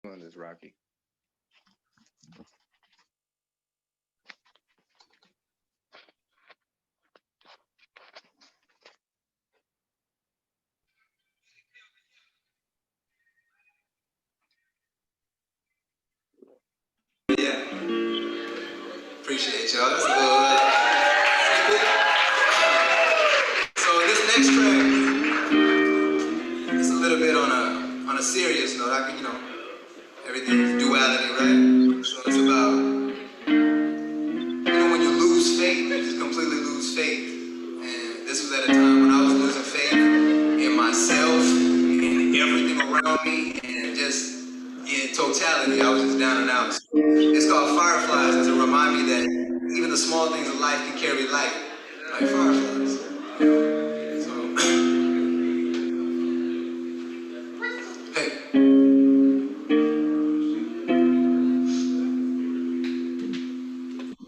One is Rocky. Yeah. Appreciate y'all. That's a little. So this next track is a little bit on a serious note. I can, everything's duality, right? So it's about, when you lose faith, you just completely lose faith. And this was at a time when I was losing faith in myself, in everything around me, and just in totality, I was just down and out. It's called Fireflies, because it reminds me that even the small things of life can carry light, like fireflies. So, hey.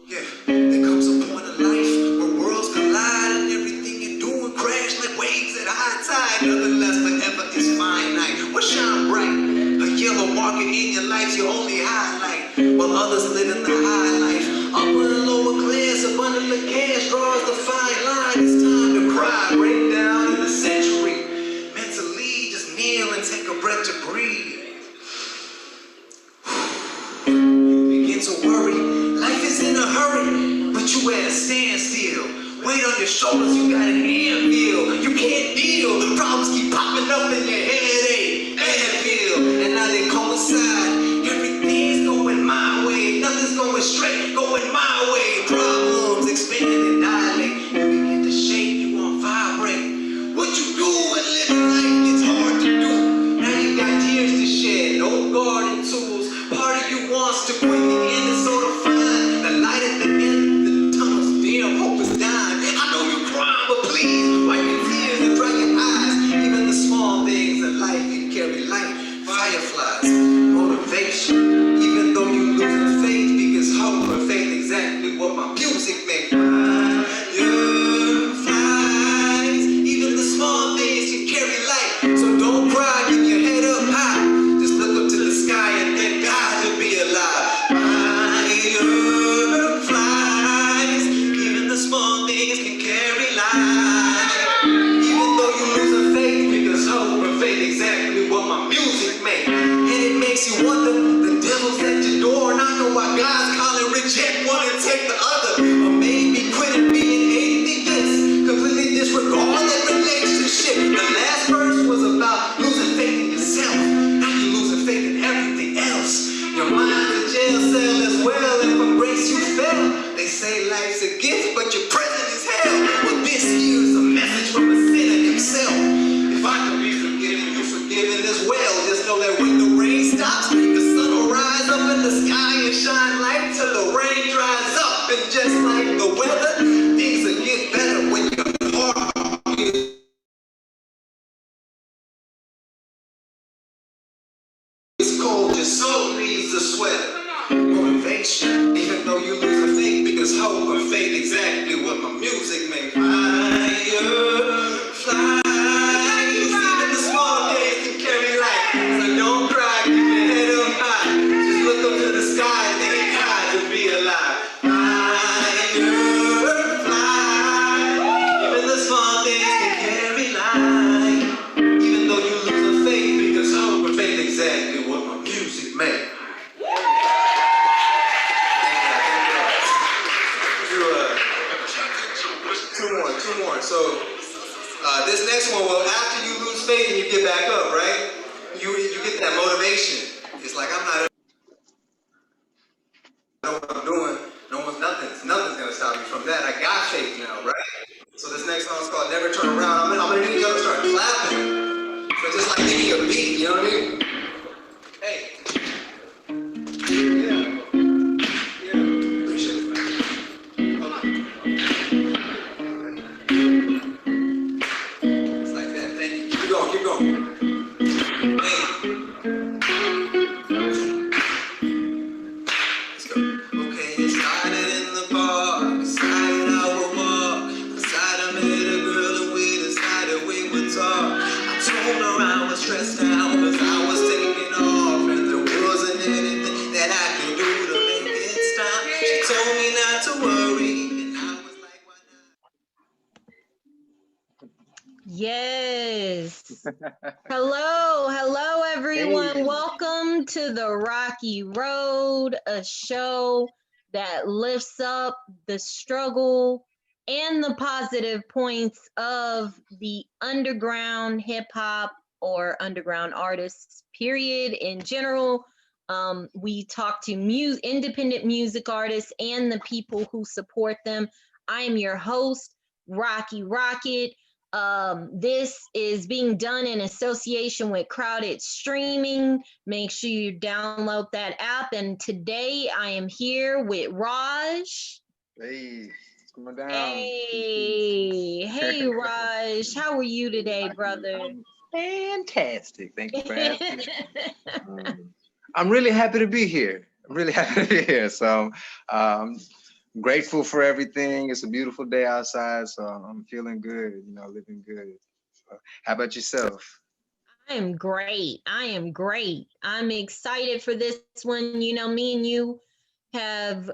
Yeah, there comes a point in life where worlds collide and everything you're doing crash like waves at high tide. Nothing less forever is finite. What shine bright? A yellow marker in your life, your only highlight. While others live in the high life. Upper and lower class, a bundle of cash draws the fine line. It's time to cry, break down in the century. Mentally, just kneel and take a breath to breathe. Begin to worry. Life is in a hurry, but you at a standstill. Weight on your shoulders, you got an anvil. You can't deal. Problems keep popping up in your head, anvil. And now they coincide. Everything's going my way. Nothing's going straight, going my way. Problems expand and dilate. You begin to shake, you won't vibrate. What you do when living life gets hard to do? Now you got tears to shed, no garden tools. Part of you wants to quit, the end is so defined. The light at the end of the tunnel's dim, hope is dying. I know you're crying, but please wipe your tears and dry your eyes. Even the small things in life can carry light. Fireflies, motivation. Even though you lose faith, because hope or faith exactly what my music makes. Fireflies, even the small things can carry light. So don't cry, keep your head up high. Just look up to the sky and thank God to be alive. Fireflies, even the small things can carry light. Even though you lose a faith, because hope or faith exactly what my music makes. And it makes you wonder, the devil's at your door, and I know why God's calling reject one and take the other. Or maybe quit and being atheist, completely disregard that relationship. The last verse was about losing faith in yourself. Now you're losing faith in everything else. Your mind's a jail cell as well, and from grace you fell. They say life's a gift, but your present is hell. Well, this here's a message from a sinner himself. If I can be forgiven, you're forgiven as well. Just know that when the rain stops, the sun will rise up in the sky and shine light till the rain dries up. And just like the weather, things will get better when your heart is cold, your soul needs a sweater. Motivation, even though you lose a faith, because hope or faith exactly what my music makes. Fireflies, even the small days can carry light. So don't cry, keep your head up high. Just look up to the sky and thank God to be alive. Fireflies, even the small things can carry light. Even though you lose a faith, because hope or faith exactly what my music makes. Two more. So this next one, well, after you lose faith and you get back up, right? You get that motivation. It's like I know what I'm doing. Nothing's gonna stop me from that. I got faith now, right? So this next song is called Never Turn Around. I'm gonna need y'all to start clapping. So just like give me a beat, you know what I mean? Hey. Yes. Hello, everyone. Hey. Welcome to the Rocky Road, a show that lifts up the struggle and the positive points of the underground hip hop or underground artists, period, in general. We talk to independent music artists and the people who support them. I am your host, Rocky Rocket. This is being done in association with Crowded Streaming. Make sure you download that app. And today I am here with Raj. Hey, what's going down? Peace, peace. Hey, Raj. How are you today, brother? I'm fantastic. Thank you for asking. I'm really happy to be here. I'm really happy to be here. So, um, grateful for everything. It's a beautiful day outside, so I'm feeling good. Living good. So, how about yourself? I am great. I am great. I'm excited for this one. Me and you have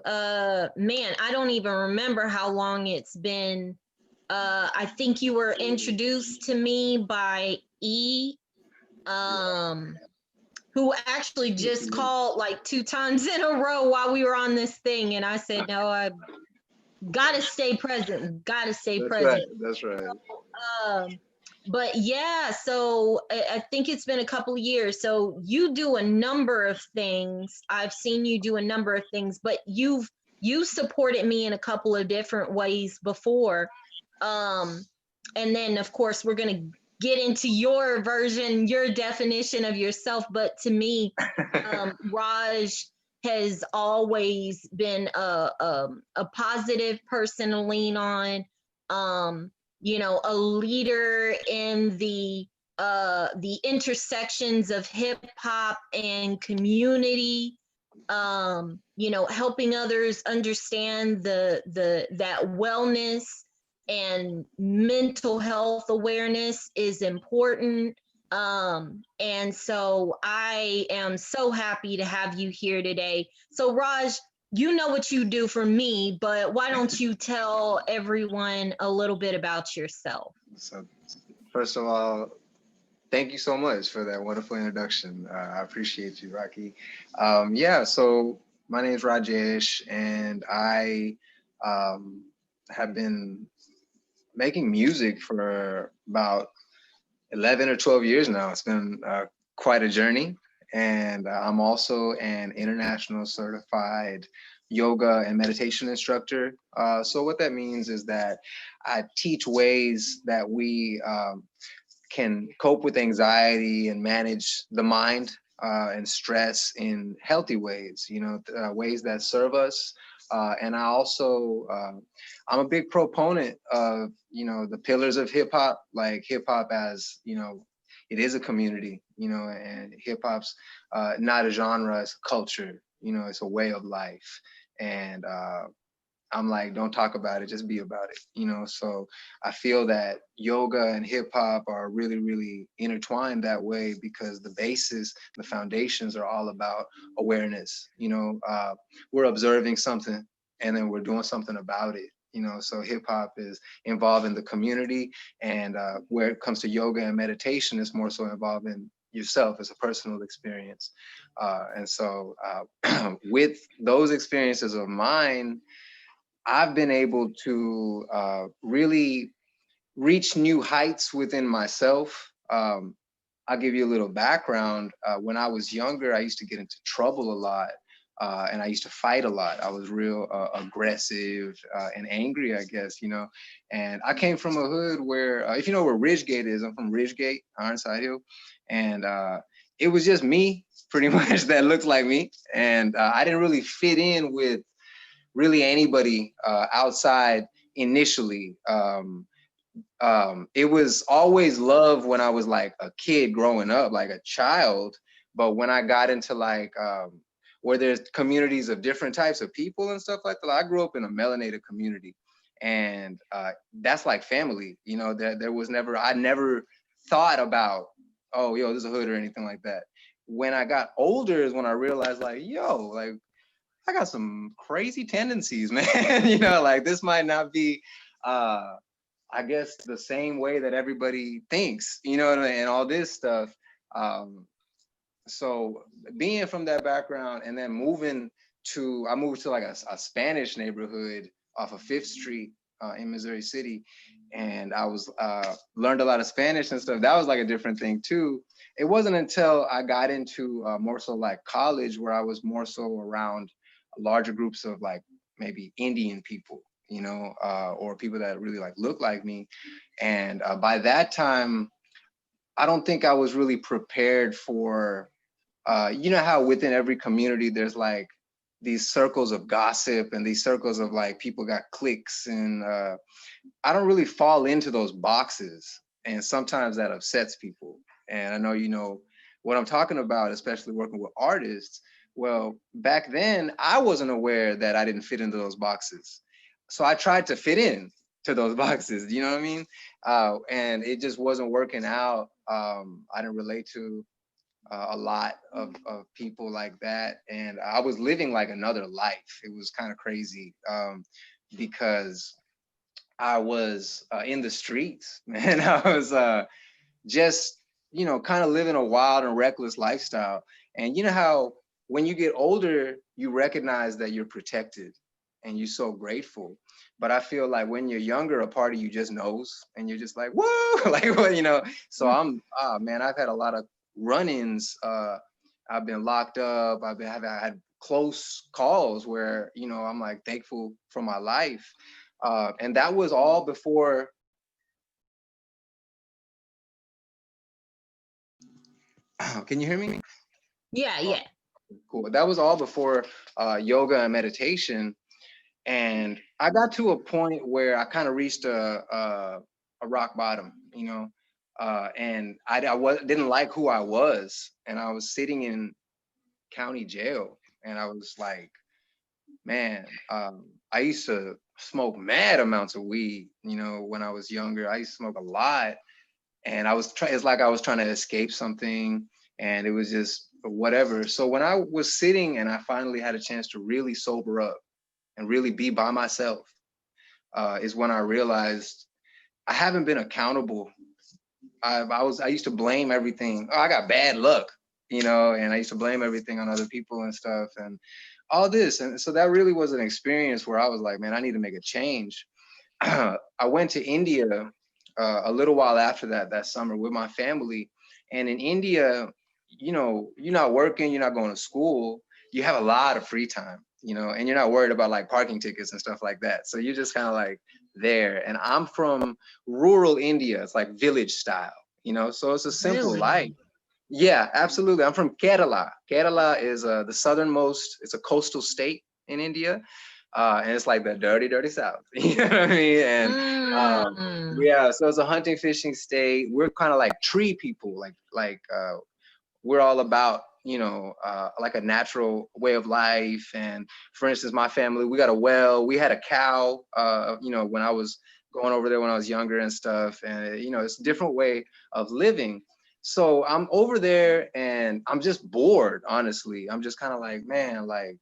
man, I don't even remember how long it's been. I think you were introduced to me by E, um, who actually just called like 2 times in a row while we were on this thing, and I said, "No, I gotta stay present. Gotta stay That's right. present." That's right. Um, but yeah, so I think it's been a couple of years. So you do a number of things. I've seen you do a number of things, but you supported me in a couple of different ways before. Um, and then of course we're gonna get into your version, your definition of yourself. But to me, Raj has always been a positive person to lean on. A leader in the intersections of hip hop and community. Helping others understand the that wellness and mental health awareness is important. And so I am so happy to have you here today. So Raj, you know what you do for me, but why don't you tell everyone a little bit about yourself? So, first of all, thank you so much for that wonderful introduction. I appreciate you, Rocky. Yeah, so my name is RJSH, and I um, have been making music for about 11 or 12 years now. It's been quite a journey. And I'm also an international certified yoga and meditation instructor. So, what that means is that I teach ways that we can cope with anxiety and manage the mind and stress in healthy ways, ways that serve us. And I also, I'm a big proponent of, the pillars of hip hop, like hip hop as, it is a community, and hip hop's not a genre, it's a culture, it's a way of life. And I'm like, don't talk about it, just be about it, So I feel that yoga and hip hop are really, really intertwined that way because the basis, the foundations are all about awareness. We're observing something and then we're doing something about it. So hip hop is involved in the community, and where it comes to yoga and meditation, it's more so involved in yourself as a personal experience. And so, with those experiences of mine, I've been able to really reach new heights within myself. I'll give you a little background. When I was younger, I used to get into trouble a lot, and I used to fight a lot. I was real aggressive and angry, I guess, And I came from a hood where, if you know where Ridgegate is, I'm from Ridgegate, Ironside Hill, and it was just me, pretty much, that looked like me, and I didn't really fit in with really anybody outside initially. It was always love when I was like a kid growing up, like a child. But when I got into like where there's communities of different types of people and stuff like that, I grew up in a melanated community, and that's like family. There was never, I never thought about, oh, yo, this is a hood or anything like that. When I got older is when I realized, like, yo, like, I got some crazy tendencies, man. Like this might not be I guess the same way that everybody thinks, you know what I mean, and all this stuff. Um, so being from that background and then I moved to like a Spanish neighborhood off of Fifth Street in Missouri City, and I was learned a lot of Spanish and stuff. That was like a different thing too. It wasn't until I got into more so like college where I was more so around larger groups of like maybe Indian people, you know, or people that really like look like me. And by that time, I don't think I was really prepared for you know how within every community there's like these circles of gossip and these circles of like people got cliques, and I don't really fall into those boxes, and sometimes that upsets people. And I know you know what I'm talking about, especially working with artists. Well, back then I wasn't aware that I didn't fit into those boxes, so I tried to fit in to those boxes, you know what I mean? And it just wasn't working out. I didn't relate to a lot of people like that, and I was living like another life. It was kind of crazy, because I was in the streets, man. I was just, you know, kind of living a wild and reckless lifestyle. And you know how when you get older, you recognize that you're protected and you're so grateful. But I feel like when you're younger, a part of you just knows, and you're just like, whoa, like, well, you know. So man, I've had a lot of run-ins. I've been locked up. I've had close calls where, you know, I'm like thankful for my life. And that was all before. Can you hear me? Yeah, yeah. Cool. That was all before yoga and meditation. And I got to a point where I kind of reached a rock bottom, you know, and didn't like who I was. And I was sitting in county jail, and I was like, man, I used to smoke mad amounts of weed, you know, when I was younger. I used to smoke a lot, and it's like I was trying to escape something, and it was just whatever. So when I was sitting and I finally had a chance to really sober up and really be by myself, is when I realized I haven't been accountable. I used to blame everything. Oh, I got bad luck, you know, and I used to blame everything on other people and stuff and all this. And so that really was an experience where I was like, man, I need to make a change. I went to India a little while after that summer with my family. And in India, you know, you're not working, you're not going to school, you have a lot of free time, you know, and you're not worried about like parking tickets and stuff like that. So you're just kind of like there. And I'm from rural India. It's like village style, you know, so it's a simple Really? life. Yeah, absolutely. I'm from Kerala. Kerala is the southernmost, it's a coastal state in India. And it's like the dirty, dirty South. You know what I mean? And Mm. yeah, so it's a hunting, fishing state. We're kind of like tree people, like we're all about, you know, like a natural way of life. And for instance, my family, we got a well, we had a cow, you know, when I was going over there when I was younger and stuff. And, you know, it's a different way of living. So I'm over there and I'm just bored, honestly. I'm just kind of like, man, like,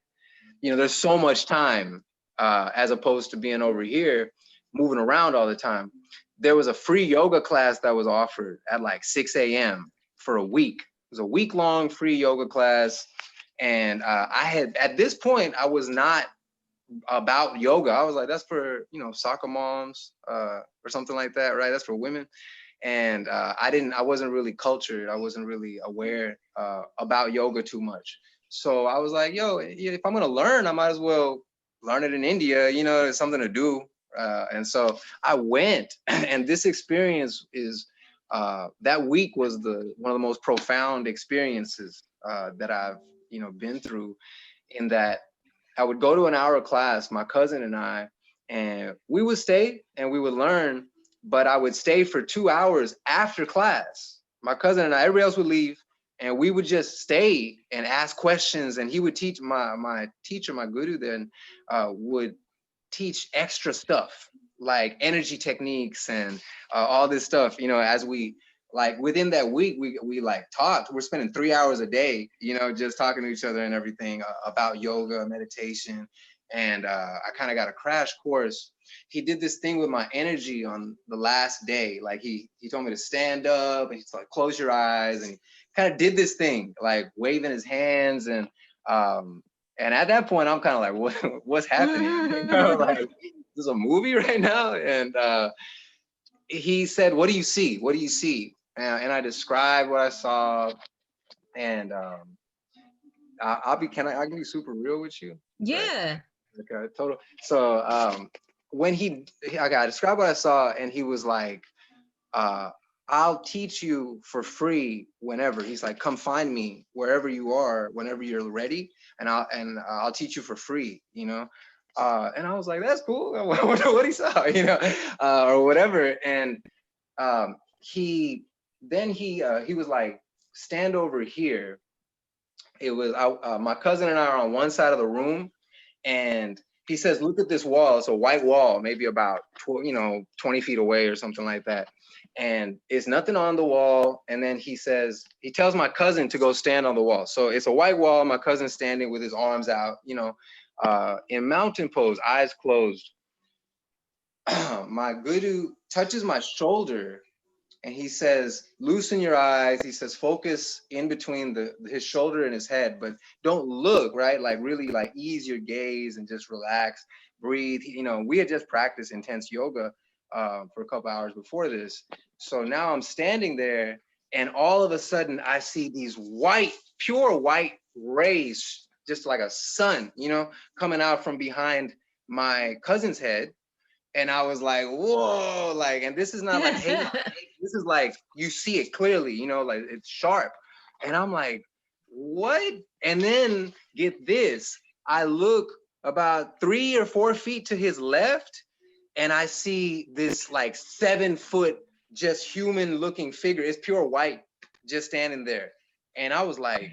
you know, there's so much time as opposed to being over here, moving around all the time. There was a free yoga class that was offered at like 6 a.m. for a week. It was a week-long free yoga class. And at this point, I was not about yoga. I was like, that's for, you know, soccer moms or something like that, right? That's for women. And I wasn't really cultured. I wasn't really aware about yoga too much. So I was like, yo, if I'm gonna learn, I might as well learn it in India, you know, it's something to do. And so I went, and this experience is, that week was one of the most profound experiences that I've, you know, been through, in that I would go to an hour class, my cousin and we would stay and we would learn, but I would stay for 2 hours after class. My cousin and everybody else would leave, and we would just stay and ask questions. And he would teach my teacher, my guru then, would teach extra stuff like energy techniques and all this stuff, you know, as we like within that week, we like talked. We're spending 3 hours a day, you know, just talking to each other and everything about yoga, meditation. And I kind of got a crash course. He did this thing with my energy on the last day. Like he told me to stand up and he's like, close your eyes. And he kind of did this thing, like waving his hands. And at that point, I'm kind of like, what's happening? You know, like, this is a movie right now? And he said, what do you see? What do you see? And I described what I saw. And I can be super real with you? Yeah. Okay, total. So when I described what I saw, and he was like, uh, "I'll teach you for free whenever." He's like, "Come find me wherever you are, whenever you're ready, and I'll teach you for free." You know, and I was like, "That's cool." I wonder what he saw, you know, or whatever. And he he was like, "Stand over here." It was my cousin and I are on one side of the room, and he says, "Look at this wall. It's a white wall, maybe about 20 feet away or something like that, and it's nothing on the wall." And then he tells my cousin to go stand on the wall. So it's a white wall. My cousin's standing with his arms out, in mountain pose, eyes closed. My guru touches my shoulder and he says, "Loosen your eyes." He says, "Focus in between his shoulder and his head, but don't look," right? Like really like ease your gaze and just relax, breathe. We had just practiced intense yoga for a couple hours before this. So now I'm standing there and all of a sudden I see these pure white rays, just like a sun, coming out from behind my cousin's head. And I was like, whoa, like, and this is not like, hey, this is like, you see it clearly, like it's sharp. And I'm like, what? And then get this, I look about 3 or 4 feet to his left and I see this like 7-foot, just human looking figure. It's pure white, just standing there. And I was like,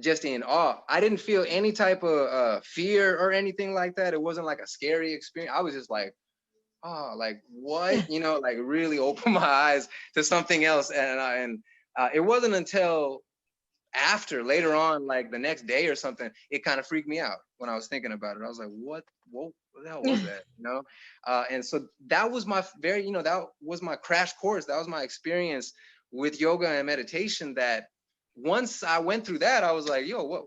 just in awe. I didn't feel any type of fear or anything like that. It wasn't like a scary experience. I was just like, oh, like what? Like really opened my eyes to something else. And it wasn't until later on, like the next day or something, it kind of freaked me out when I was thinking about it. I was like, what the hell was that? And so that was my that was my crash course. That was my experience with yoga and meditation. That once I went through that, I was like, yo, what?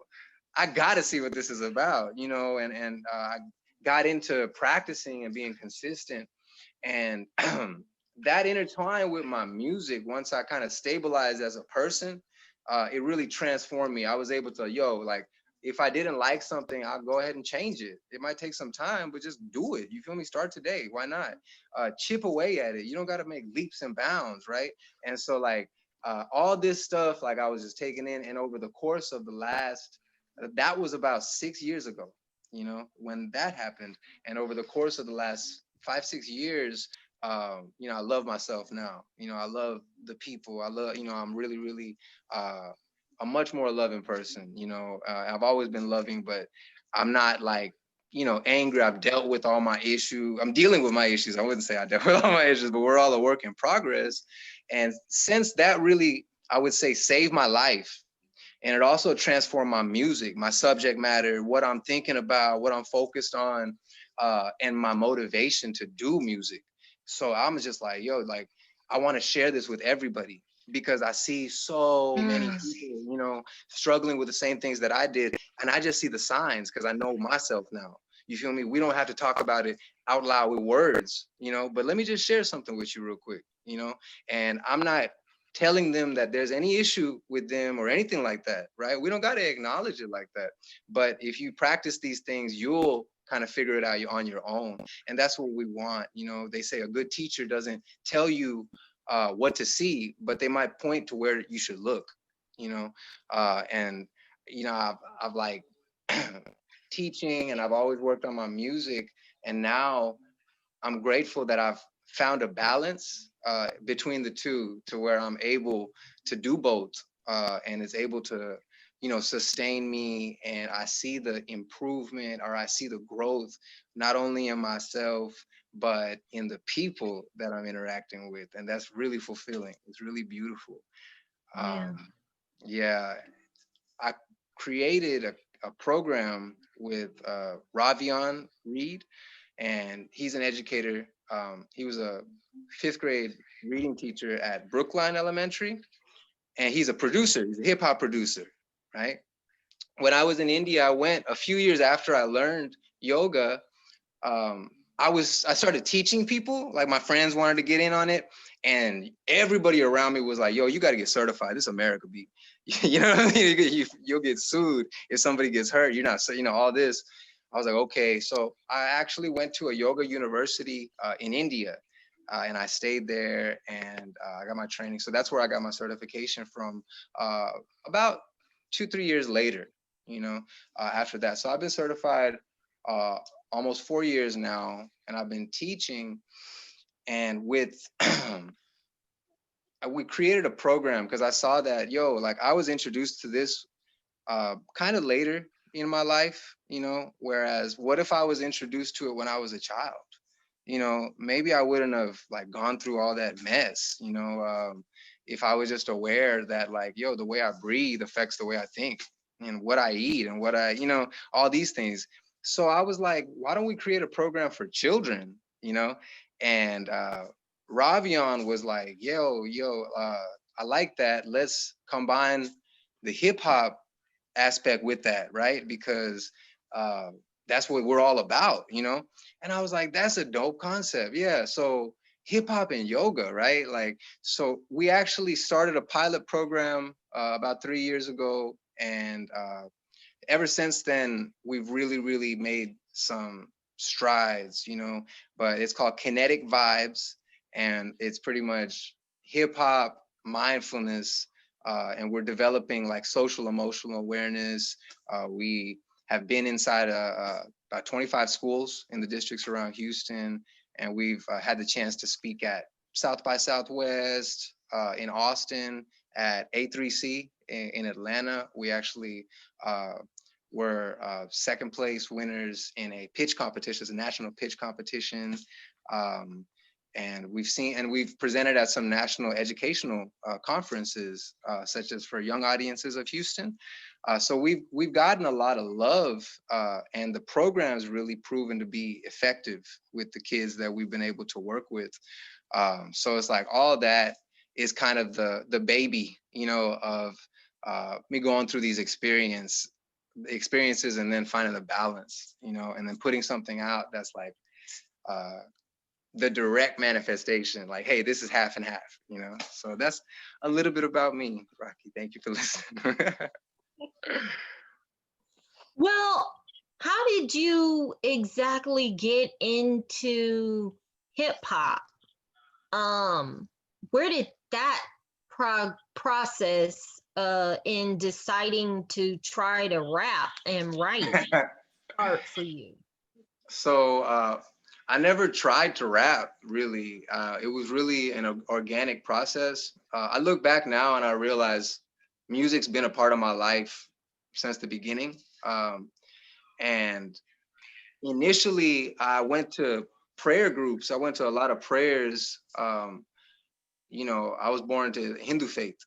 I got to see what this is about, and I got into practicing and being consistent. And that intertwined with my music. Once I kind of stabilized as a person, it really transformed me. I was able to, like, if I didn't like something, I'll go ahead and change it. It might take some time, but just do it. You feel me? Start today. Why not? Chip away at it. You don't got to make leaps and bounds, right? And so, like, all this stuff, like, I was just taking in. And over the course of that was about 6 years ago, when that happened. And over the course of the last 5-6 years, I love myself now. I love the people. I love, I'm really, really a much more loving person. I've always been loving, but I'm not like, angry. I've dealt with all my issues. I'm dealing with my issues. I wouldn't say I dealt with all my issues, but we're all a work in progress. And since that really, I would say, saved my life. And it also transformed my music, my subject matter, what I'm thinking about, what I'm focused on, and my motivation to do music. So I'm just like, yo, like, I want to share this with everybody because I see so many people, struggling with the same things that I did. And I just see the signs because I know myself now. You feel me? We don't have to talk about it out loud with words, but let me just share something with you real quick, and I'm not telling them that there's any issue with them or anything like that, right? We don't got to acknowledge it like that. But if you practice these things, you'll kind of figure it out on your own. And that's what we want. They say a good teacher doesn't tell you what to see, but they might point to where you should look, and, I've like teaching and I've always worked on my music. And now I'm grateful that I've found a balance between the two to where I'm able to do both, and it's able to, sustain me. And I see the improvement, or I see the growth, not only in myself, but in the people that I'm interacting with. And that's really fulfilling. It's really beautiful. Yeah. Yeah. I created a program with Ravion Reed, and he's an educator. He was a 5th grade reading teacher at Brookline Elementary, and he's a producer. He's a hip hop producer, right? When I was in India, I went a few years after I learned yoga. I started teaching people, like my friends wanted to get in on it, and everybody around me was like, yo, you got to get certified. This America beat. You know what I mean? You'll get sued if somebody gets hurt. You're not, all this. I was like, okay. So I actually went to a yoga university in India, and I stayed there, and I got my training. So that's where I got my certification from about 2-3 years later, after that. So I've been certified almost 4 years now, and I've been teaching. And with we created a program because I saw that, like I was introduced to this kind of later in my life, whereas what if I was introduced to it when I was a child? Maybe I wouldn't have like gone through all that mess, if I was just aware that like, the way I breathe affects the way I think, and what I eat, and what I, all these things. So I was like, why don't we create a program for children, and Ravion was like, I like that. Let's combine the hip hop aspect with that, right? Because that's what we're all about, And I was like, that's a dope concept. Yeah. So hip hop and yoga, right? Like, so we actually started a pilot program about 3 years ago. And ever since then, we've really, really made some strides, but it's called Kinetic Vibes. And it's pretty much hip hop, mindfulness, and we're developing like social emotional awareness. We have been inside about 25 schools in the districts around Houston, and we've had the chance to speak at South by Southwest, in Austin, at A3C in Atlanta. We actually were second place winners in a pitch competition, it's a national pitch competition. And we've presented at some national educational conferences, such as for young audiences of Houston. So we've gotten a lot of love, and the program's really proven to be effective with the kids that we've been able to work with. So it's like all that is kind of the baby, of me going through these experiences and then finding the balance, and then putting something out that's like the direct manifestation, like, hey, this is half and half, So that's a little bit about me, Rocky. Thank you for listening. Well, how did you exactly get into hip hop? Where did that process in deciding to try to rap and write start for you? So I never tried to rap, really. It was really an organic process. I look back now and I realize music's been a part of my life since the beginning. And initially, I went to prayer groups. I went to a lot of prayers. I was born into Hindu faith,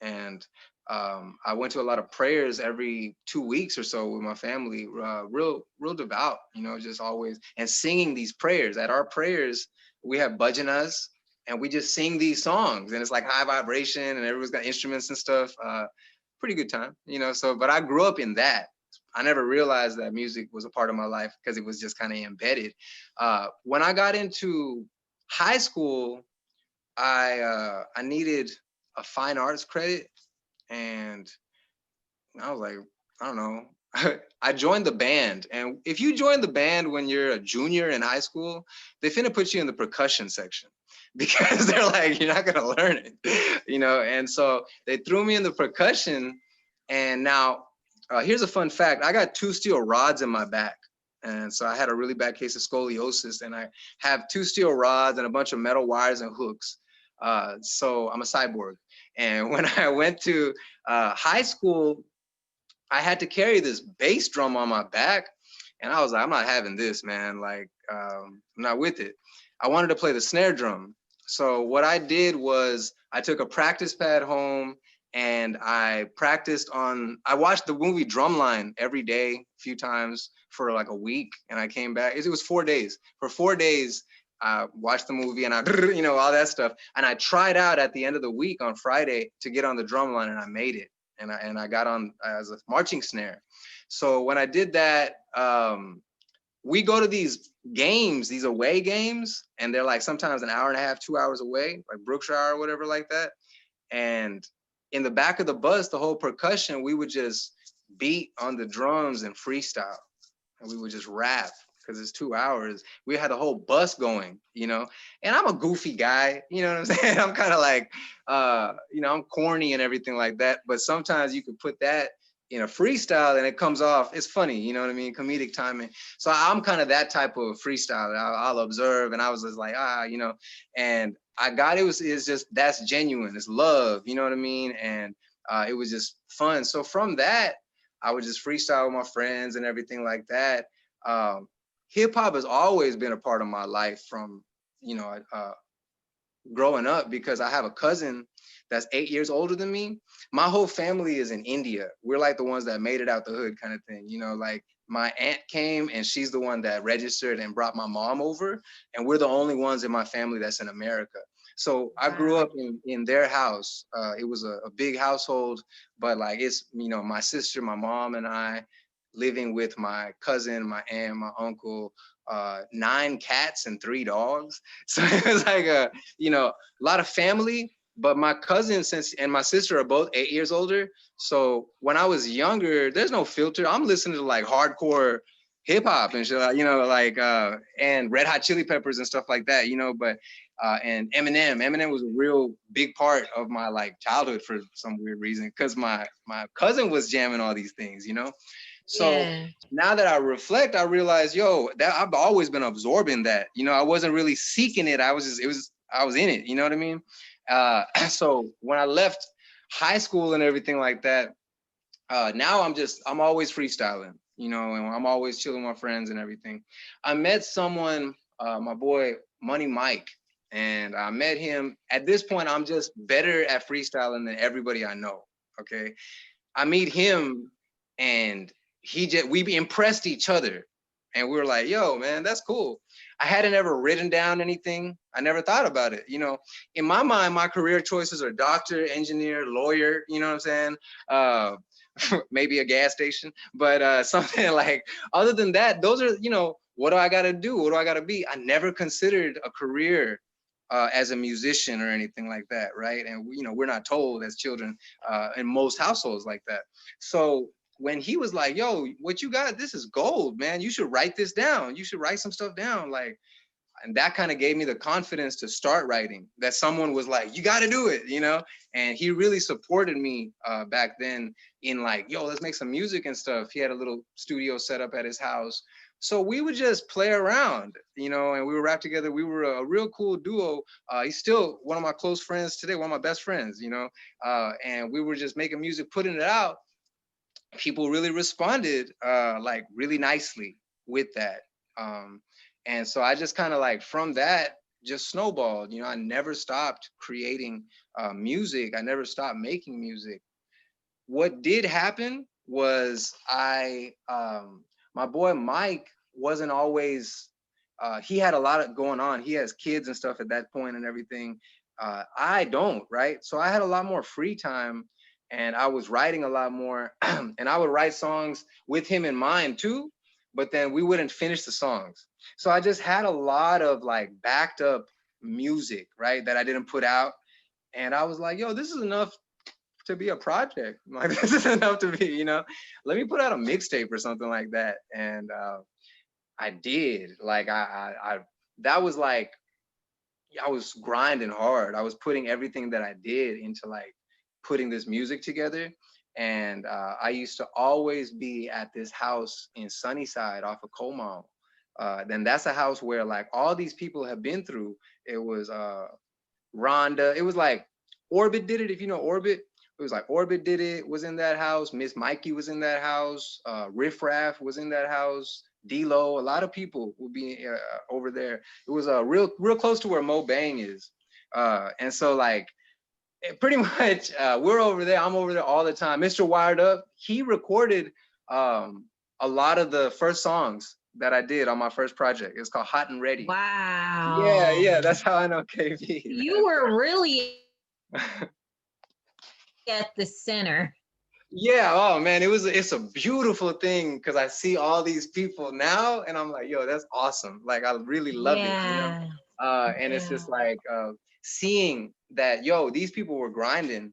and I went to a lot of prayers every 2 weeks or so with my family, real devout, just always, and singing these prayers. At our prayers, we have bhajanas, and we just sing these songs, and it's like high vibration, and everyone's got instruments and stuff. Pretty good time, So, but I grew up in that. I never realized that music was a part of my life because it was just kind of embedded. When I got into high school, I needed a fine arts credit, and I was like, I don't know. I joined the band, and if you join the band when you're a junior in high school, they finna put you in the percussion section because they're like, you're not gonna learn it, And so they threw me in the percussion, and now here's a fun fact: I got 2 steel rods in my back, and so I had a really bad case of scoliosis, and I have 2 steel rods and a bunch of metal wires and hooks. So I'm a cyborg. And when I went to high school, I had to carry this bass drum on my back, and I was like, I'm not having this, man. Like, I'm not with it. I wanted to play the snare drum. So what I did was I took a practice pad home, and I practiced on, I watched the movie Drumline every day, a few times for like a week, and I came back. It was 4 days. For 4 days, I watched the movie and I, you know, all that stuff. And I tried out at the end of the week on Friday to get on the drum line, and I made it. And I got on as a marching snare. So when I did that, we go to these games, these away games, and they're like sometimes an hour and a half, 2 hours away, like Brookshire or whatever like that. And in the back of the bus, the whole percussion, we would just beat on the drums and freestyle. And we would just rap because it's 2 hours. We had the whole bus going, you know? And I'm a goofy guy, you know what I'm saying? I'm kind of like, you know, I'm corny and everything like that. But sometimes you could put that in a freestyle and it comes off, it's funny, you know what I mean? Comedic timing. So I'm kind of that type of freestyle. I'll observe, and I was just like, you know, and I got it's just, that's genuine, it's love, you know what I mean? And it was just fun. So from that, I would just freestyle with my friends and everything like that. Hip hop has always been a part of my life from, you know, growing up, because I have a cousin that's 8 years older than me. My whole family is in India. We're like the ones that made it out the hood kind of thing. You know, like my aunt came and she's the one that registered and brought my mom over. And we're the only ones in my family that's in America. So I grew up in their house. It was a big household, but like it's, you know, my sister, my mom and I living with my cousin, my aunt, my uncle, 9 cats and 3 dogs. So it was like you know, a lot of family. But my cousin and my sister are both 8 years older. So when I was younger, there's no filter. I'm listening to like hardcore hip hop and shit, you know, like and Red Hot Chili Peppers and stuff like that, you know. But and Eminem was a real big part of my like childhood for some weird reason, because my cousin was jamming all these things, you know. So now that I reflect, I realize, yo, that I've always been absorbing that, you know. I wasn't really seeking it. I was in it, you know what I mean? So when I left high school and everything like that, now I'm always freestyling, you know, and I'm always chilling with my friends and everything. I met someone, my boy Money Mike, and I met him. At this point, I'm just better at freestyling than everybody I know. Okay, I meet him, and we impressed each other, and we were like, yo, man, that's cool. I hadn't ever written down anything. I never thought about it. You know, in my mind, my career choices are doctor, engineer, lawyer, you know what I'm saying? Maybe a gas station, but something like, other than that, those are, you know, what do I got to do? What do I got to be? I never considered a career as a musician or anything like that, right? And, you know, we're not told as children in most households like that. So when he was like, yo, what you got, this is gold, man. You should write this down. You should write some stuff down. Like, and that kind of gave me the confidence to start writing, that someone was like, you got to do it, you know? And he really supported me back then in like, yo, let's make some music and stuff. He had a little studio set up at his house. So we would just play around, you know, and we would rap together. We were a real cool duo. He's still one of my close friends today, one of my best friends, you know? And we were just making music, putting it out. People really responded like really nicely with that. And so I just kind of like, from that, just snowballed. You know, I never stopped creating music. I never stopped making music. What did happen was my boy Mike wasn't always, he had a lot of going on. He has kids and stuff at that point and everything. I don't, right? So I had a lot more free time, and I was writing a lot more, and I would write songs with him in mind too, but then we wouldn't finish the songs. So I just had a lot of like backed up music, right, that I didn't put out. And I was like, yo, this is enough to be a project. Like, this is enough to be, you know, let me put out a mixtape or something like that. And I did. Like, that was like, I was grinding hard. I was putting everything that I did into like putting this music together. And I used to always be at this house in Sunnyside off of Comau. Then that's a house where like all these people have been through. It was Rhonda. It was like Orbit did it, if you know Orbit. It was like Orbit did it, was in that house. Miss Mikey was in that house. Riff Raff was in that house. D-Lo, a lot of people would be over there. It was real close to where Mo Bang is. And so like, pretty much, we're over there. I'm over there all the time. Mr. Wired Up, he recorded a lot of the first songs that I did on my first project. It's called Hot and Ready. Wow. Yeah, that's how I know KB. You were really at the center. Yeah, oh man, it's a beautiful thing because I see all these people now and I'm like, yo, that's awesome. Like I really love it, you know? Yeah. And it's just like seeing that, yo, these people were grinding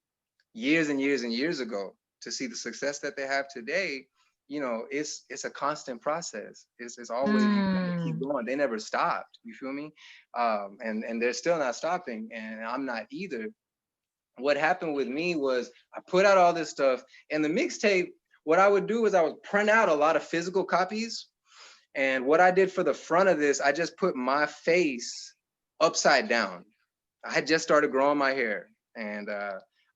years and years and years ago to see the success that they have today. You know, it's a constant process. It's always you gotta keep going. They never stopped. You feel me? And they're still not stopping, and I'm not either. What happened with me was I put out all this stuff, and the mixtape. What I would do is I would print out a lot of physical copies, and what I did for the front of this, I just put my face upside down. I had just started growing my hair, and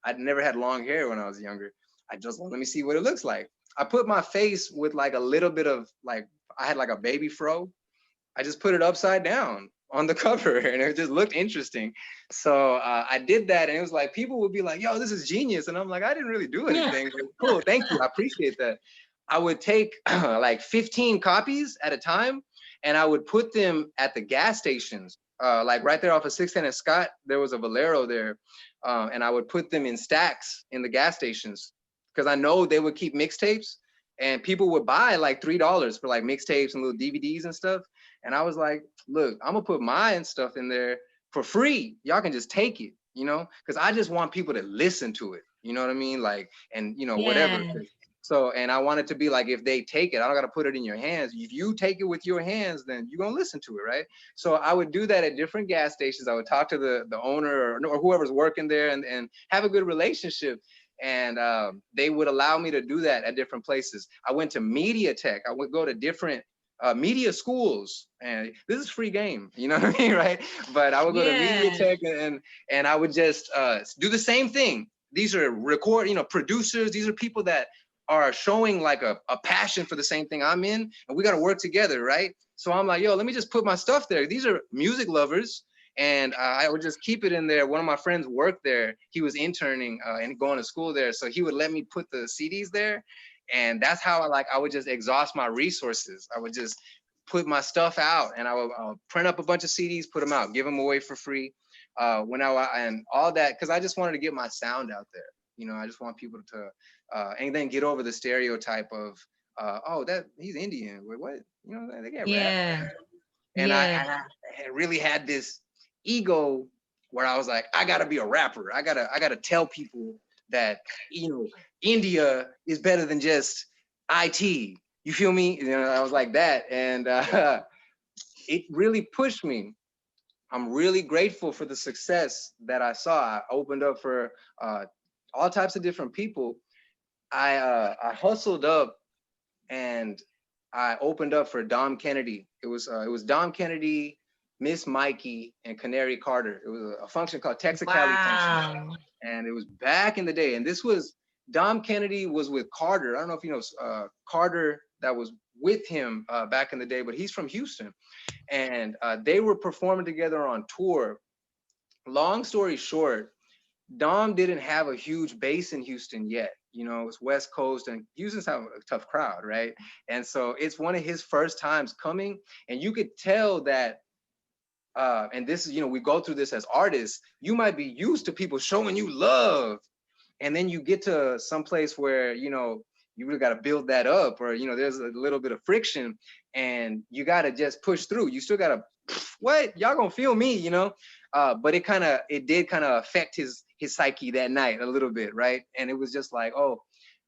I'd never had long hair when I was younger. I just let me see what it looks like. I put my face with like a little bit of like, I had like a baby fro. I just put it upside down on the cover and it just looked interesting. So I did that and it was like, people would be like, yo, this is genius. And I'm like, I didn't really do anything. But cool, thank you, I appreciate that. I would take like 15 copies at a time and I would put them at the gas stations. Like right there off of 610 and Scott, there was a Valero there. And I would put them in stacks in the gas stations because I know they would keep mixtapes and people would buy like $3 for like mixtapes and little DVDs and stuff. And I was like, look, I'm gonna put my stuff in there for free. Y'all can just take it, you know, because I just want people to listen to it. You know what I mean? Like, and you know, whatever. So, and I want it to be like, if they take it, I don't got to put it in your hands. If you take it with your hands, then you're going to listen to it, right? So I would do that at different gas stations. I would talk to the owner or whoever's working there and have a good relationship. And they would allow me to do that at different places. I went to Media Tech. I would go to different media schools, and this is free game, you know what I mean, right? But I would go to Media Tech and I would just do the same thing. These are producers. These are people that are showing like a passion for the same thing I'm in, and we got to work together, right? So I'm like, yo, let me just put my stuff there. These are music lovers, and I would just keep it in there. One of my friends worked there. He was interning and going to school there, so he would let me put the CDs there, and that's how I would just exhaust my resources. I would just put my stuff out, and I would print up a bunch of CDs, put them out, give them away for free, and all that, because I just wanted to get my sound out there. You know, I just want people to and then get over the stereotype of oh, that he's Indian. Wait, what? You know, they get rap. And I really had this ego where I was like, I gotta be a rapper. I gotta tell people that, you know, India is better than just IT. You feel me? You know, I was like that, and it really pushed me. I'm really grateful for the success that I saw. I opened up for all types of different people. I hustled up and I opened up for Dom Kennedy. It was Dom Kennedy, Miss Mikey, and Canary Carter. It was a function called Texicali function, and it was back in the day. And this was Dom Kennedy was with Carter. I don't know if you know Carter that was with him back in the day, but he's from Houston, and they were performing together on tour. Long story short, Dom didn't have a huge base in Houston yet. You know, it's West Coast and Houston's have a tough crowd, right? And so it's one of his first times coming, and you could tell that, and this is, you know, we go through this as artists, you might be used to people showing you love, and then you get to some place where, you know, you really got to build that up, or, you know, there's a little bit of friction and you got to just push through. You still got to, what? Y'all gonna feel me, you know? But it did kind of affect his psyche that night a little bit, right? And it was just like, oh,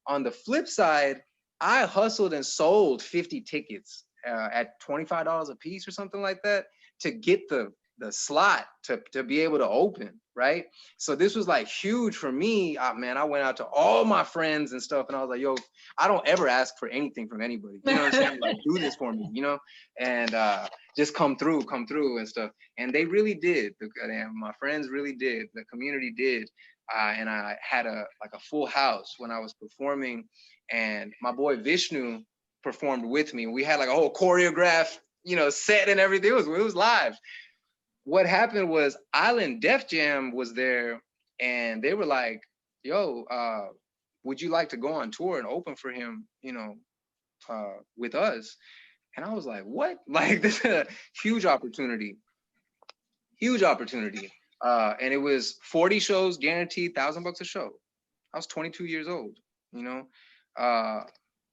on the flip side, I hustled and sold 50 tickets at $25 a piece or something like that to get the slot to be able to open, right? So this was like huge for me. Man, I went out to all my friends and stuff, and I was like, yo, I don't ever ask for anything from anybody. You know what I'm saying? Like, do this for me, you know? And just come through and stuff. And they really did. My friends really did. The community did. And I had a full house when I was performing, and my boy Vishnu performed with me. We had like a whole choreograph, you know, set and everything. It was live. What happened was Island Def Jam was there and they were like, yo, would you like to go on tour and open for him, you know, with us? And I was like, what? Like, this is a huge opportunity, huge opportunity. And it was 40 shows guaranteed, $1,000 a show. I was 22 years old, you know?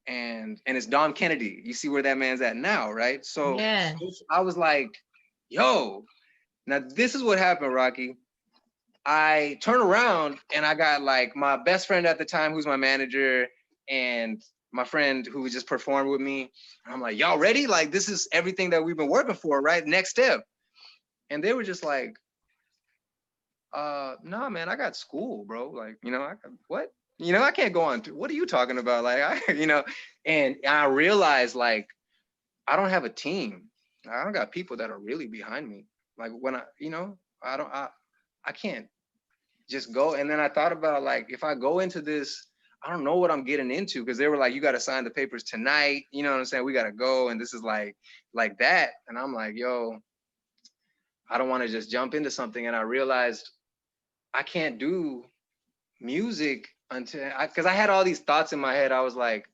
And it's Dom Kennedy. You see where that man's at now, right? So Yeah. I was like, yo, now this is what happened, Rocky. I turn around and I got like my best friend at the time, who's my manager, and my friend who just performed with me. And I'm like, y'all ready? Like, this is everything that we've been working for, right? Next step. And they were just like, nah, man, I got school, bro. Like, you know, what? You know, I can't go on. What are you talking about? Like, you know, and I realized like, I don't have a team. I don't got people that are really behind me. Like when you know, I can't just go. And then I thought about like, if I go into this, I don't know what I'm getting into, because they were like, you got to sign the papers tonight. You know what I'm saying? We got to go. And this is like that. And I'm like, yo, I don't want to just jump into something. And I realized I can't do music because I had all these thoughts in my head. I was like,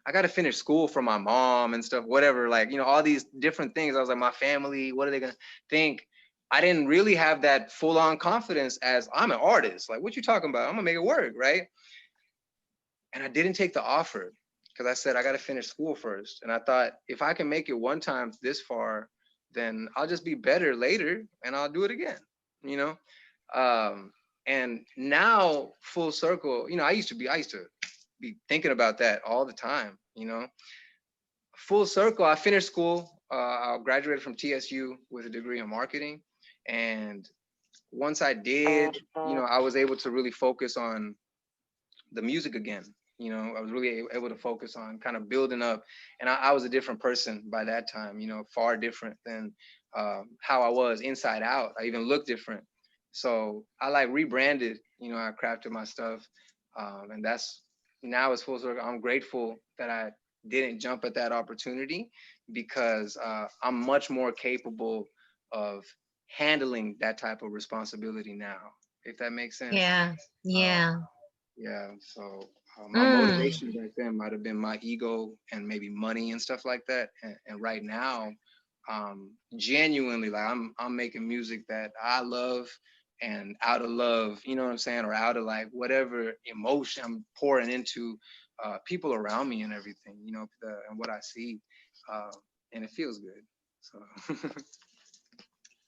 I got to finish school for my mom and stuff, whatever, like, you know, all these different things. I was like, my family, what are they going to think? I didn't really have that full on confidence as I'm an artist. Like, what you talking about? I'm gonna make it work, right? And I didn't take the offer because I said, I got to finish school first. And I thought, if I can make it one time this far, then I'll just be better later and I'll do it again, you know? And now full circle, you know, I used to be thinking about that all the time, you know? Full circle, I finished school. I graduated from TSU with a degree in marketing. And once I did, you know, I was able to really focus on the music again. You know, I was really able to focus on kind of building up. And I was a different person by that time, you know, far different than how I was inside out. I even looked different. So I like rebranded, you know, I crafted my stuff. And that's, now it's full circle. I'm grateful that I didn't jump at that opportunity, because I'm much more capable of handling that type of responsibility now, if that makes sense. Yeah. Yeah. Yeah. So my Mm. motivation back then might have been my ego and maybe money and stuff like that. And right now, genuinely, like I'm making music that I love, and out of love, you know what I'm saying, or out of like whatever emotion I'm pouring into people around me and everything, you know, and what I see, and it feels good. So.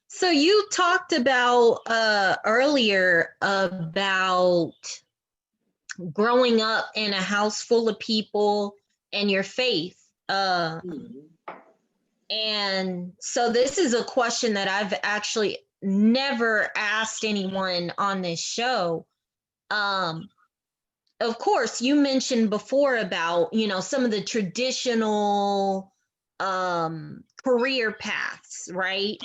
So you talked about earlier about growing up in a house full of people and your faith. And so this is a question that I've actually never asked anyone on this show. Of course, you mentioned before about, you know, some of the traditional career paths, right?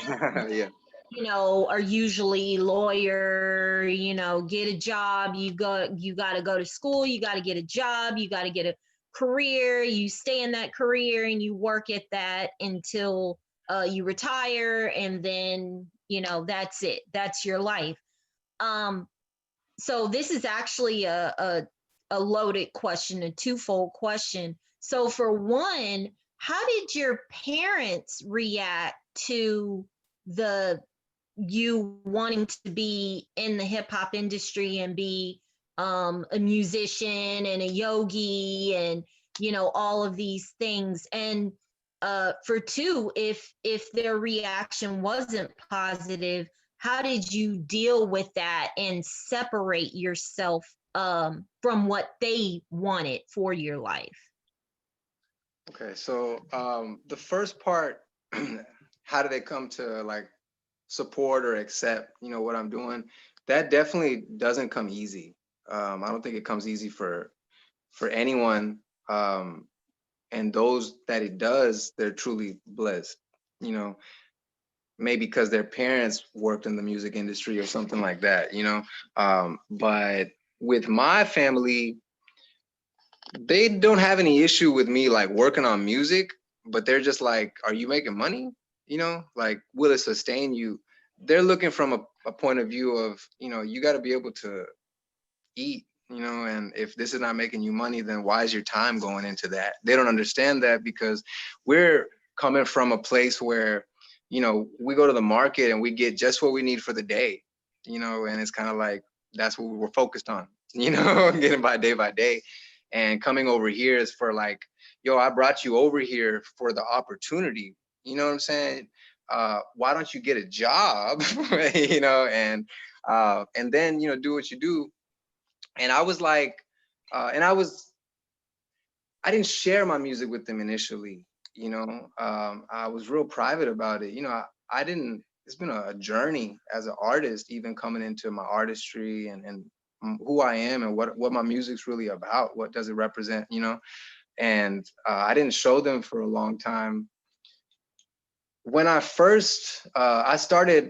Yeah. You know, are usually lawyer, you know, get a job, you got to go to school, you got to get a job, you got to get a career, you stay in that career and you work at that until you retire, and then, you know, that's it, that's your life. So this is actually a loaded question, a twofold question. So for one, how did your parents react to the you wanting to be in the hip hop industry and be a musician and a yogi and, you know, all of these things? And for two, if their reaction wasn't positive, how did you deal with that and separate yourself from what they wanted for your life? Okay, so the first part, how do they come to like support or accept, you know, what I'm doing? That definitely doesn't come easy. I don't think it comes easy for anyone. And those that it does, they're truly blessed, you know, maybe because their parents worked in the music industry or something like that, you know. But with my family, they don't have any issue with me like working on music, but they're just like, are you making money? You know, like, will it sustain you? they're looking from a point of view of, you know, you got to be able to eat, you know, and if this is not making you money, then why is your time going into that? They don't understand that because we're coming from a place where, you know, we go to the market and we get just what we need for the day, you know, and it's kind of like that's what we're focused on, you know, getting by day. And coming over here is for like, yo, I brought you over here for the opportunity, you know what I'm saying? Why don't you get a job, you know, and then, you know, do what you do. And I was like, I didn't share my music with them initially, you know. I was real private about it. You know, I didn't, it's been a journey as an artist, even coming into my artistry and who I am and what my music's really about. What does it represent, you know? And I didn't show them for a long time. When I first, I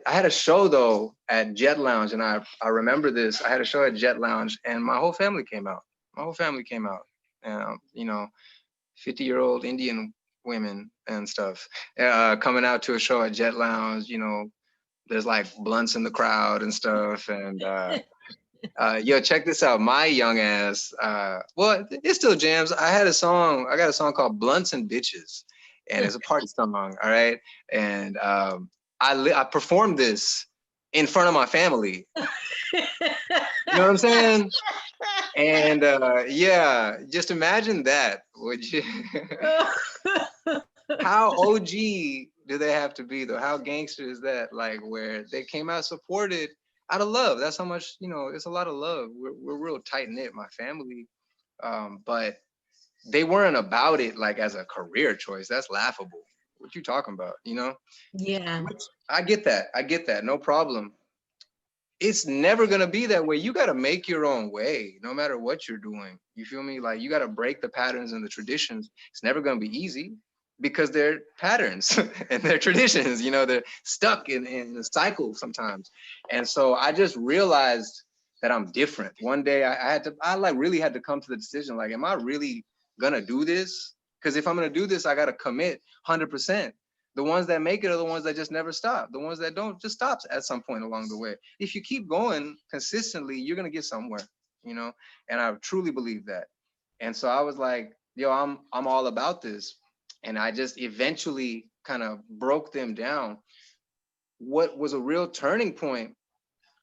had a show though at Jet Lounge, and I remember this. I had a show at Jet Lounge, and my whole family came out. My whole family came out, and you know, 50-year-old Indian women and stuff coming out to a show at Jet Lounge. You know, there's like blunts in the crowd and stuff, and yo, check this out. My young ass, well, it still jams. I got a song called Blunts and Bitches, and it's a party song, all right? And I performed this in front of my family. You know what I'm saying? And yeah, just imagine that, would you? How OG do they have to be though? How gangster is that? Like where they came out supported out of love. That's how much, you know, it's a lot of love. We're real tight knit, my family. But they weren't about it like as a career choice. That's laughable. What you talking about, you know? Yeah. Which I get that. I get that. No problem. It's never gonna be that way. You gotta make your own way, no matter what you're doing. You feel me? Like you gotta break the patterns and the traditions. It's never gonna be easy because they're patterns and they're traditions. You know, they're stuck in a cycle sometimes. And so I just realized that I'm different. One day I like really had to come to the decision, like, am I really gonna do this? Because if I'm gonna do this, I gotta commit 100%. The ones that make it are the ones that just never stop. The ones that don't just stops at some point along the way. If you keep going consistently, you're gonna get somewhere, you know. And I truly believe that. And so I was like, yo, I'm all about this. And I just eventually kind of broke them down. What was a real turning point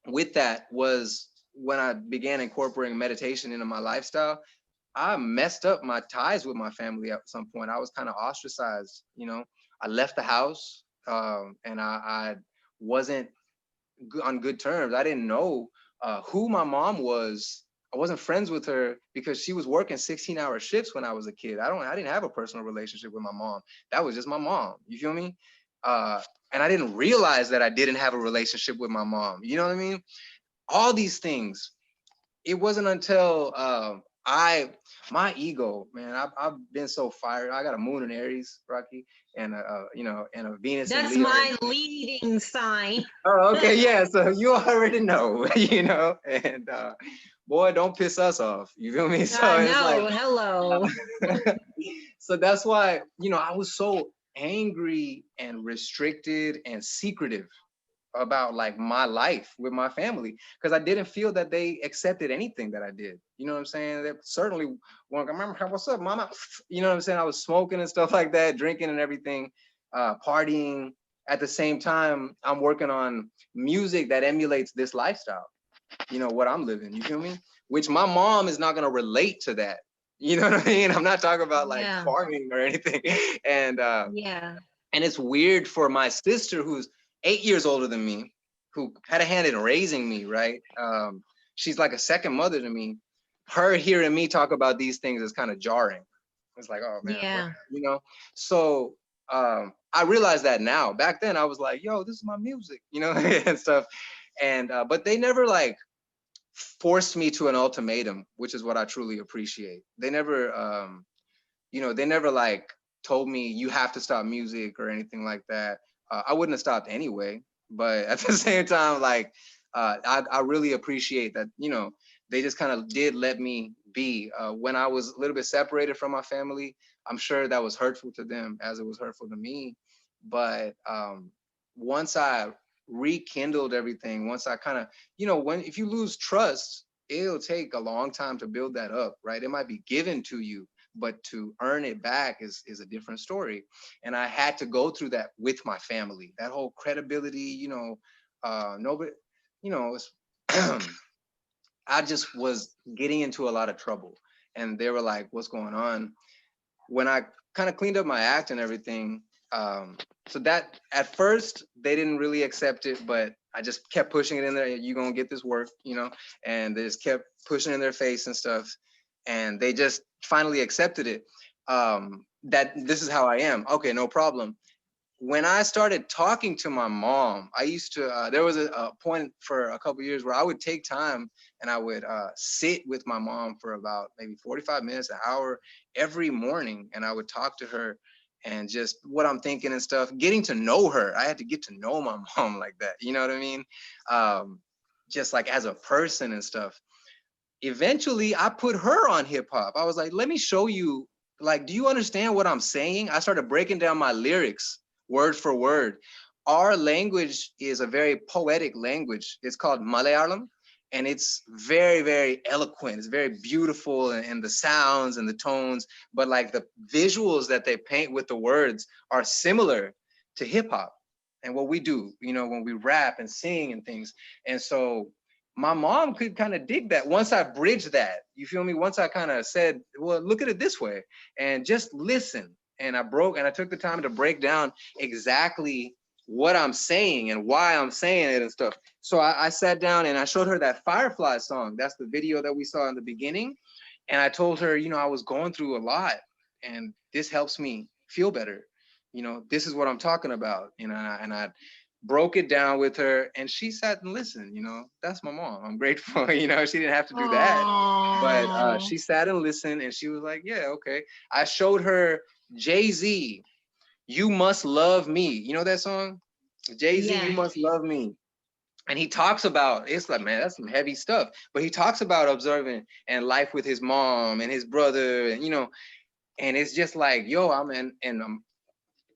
with that was when I began incorporating meditation into my lifestyle. I messed up my ties with my family at some point. I was kind of ostracized, you know. I left the house and I wasn't on good terms. I didn't know who my mom was. I wasn't friends with her because she was working 16-hour shifts when I was a kid. I didn't have a personal relationship with my mom. That was just my mom. You feel me? And I didn't realize that I didn't have a relationship with my mom. You know what I mean? All these things. It wasn't until my ego, man, I've been so fired. I got a moon in Aries, Rocky, and you know, and a Venus in That's Leo. my leading sign. Oh, okay, yeah. So you already know, you know, and boy, don't piss us off. You feel me? So it's No, like, hello. so that's why, you know, I was so angry and restricted and secretive about like my life with my family because I didn't feel that they accepted anything that I did. You know what I'm saying? They certainly want to remember, what's up, mama? You know what I'm saying? I was smoking and stuff like that, drinking and everything, partying. At the same time, I'm working on music that emulates this lifestyle, you know, what I'm living. You feel me? Which my mom is not going to relate to that. You know what I mean? I'm not talking about like farming or anything. And yeah. and it's weird for my sister, who's 8 years older than me, who had a hand in raising me, right? She's like a second mother to me. Her hearing me talk about these things is kind of jarring. It's like, oh man, Yeah. what? You know? So I realize that now. Back then I was like, yo, this is my music, you know, and stuff. And but they never like forced me to an ultimatum, which is what I truly appreciate. They never you know, they never like told me you have to stop music or anything like that. I wouldn't have stopped anyway, but at the same time, like I really appreciate that, you know, they just kind of did let me be. When I was a little bit separated from my family, I'm sure that was hurtful to them as it was hurtful to me. But once I rekindled everything once I kind of, you know, if you lose trust, it'll take a long time to build that up, right? It might be given to you, but to earn it back is a different story. And I had to go through that with my family, that whole credibility, you know, nobody, you know, I just was getting into a lot of trouble. And they were like, what's going on? When I kind of cleaned up my act and everything, so that at first they didn't really accept it, but I just kept pushing it in there. You're gonna get this work, you know, and they just kept pushing it in their face and stuff. And they just finally accepted it. That this is how I am. Okay, no problem. When I started talking to my mom, I used to, there was a point for a couple years where I would take time and I would sit with my mom for about maybe 45 minutes, an hour every morning. And I would talk to her and just what I'm thinking and stuff, getting to know her. I had to get to know my mom like that. You know what I mean? Just like as a person and stuff. Eventually, I put her on hip hop. I was like, let me show you, like, do you understand what I'm saying? I started breaking down my lyrics word for word. Our language is a very poetic language. It's called Malayalam, and it's very, very eloquent. It's very beautiful, and the sounds and the tones, but like the visuals that they paint with the words are similar to hip hop and what we do, you know, when we rap and sing and things. And so my mom could kind of dig that once I bridged that, you feel me? Once I kind of said, well, look at it this way and just listen. And I took the time to break down exactly what I'm saying and why I'm saying it and stuff. So I sat down and I showed her that Firefly song. That's the video that we saw in the beginning. And I told her, you know, I was going through a lot and this helps me feel better. You know, this is what I'm talking about. You know, and I broke it down with her and she sat and listened. You know, that's my mom. I'm grateful. You know, she didn't have to do that, but she sat and listened and she was like, yeah, okay. I showed her Jay-Z, You Must Love Me. You know that song? Jay-Z, Yeah. You Must Love Me. And he talks about, it's like, man, that's some heavy stuff. But he talks about observing and life with his mom and his brother, and you know, and it's just like, yo, I'm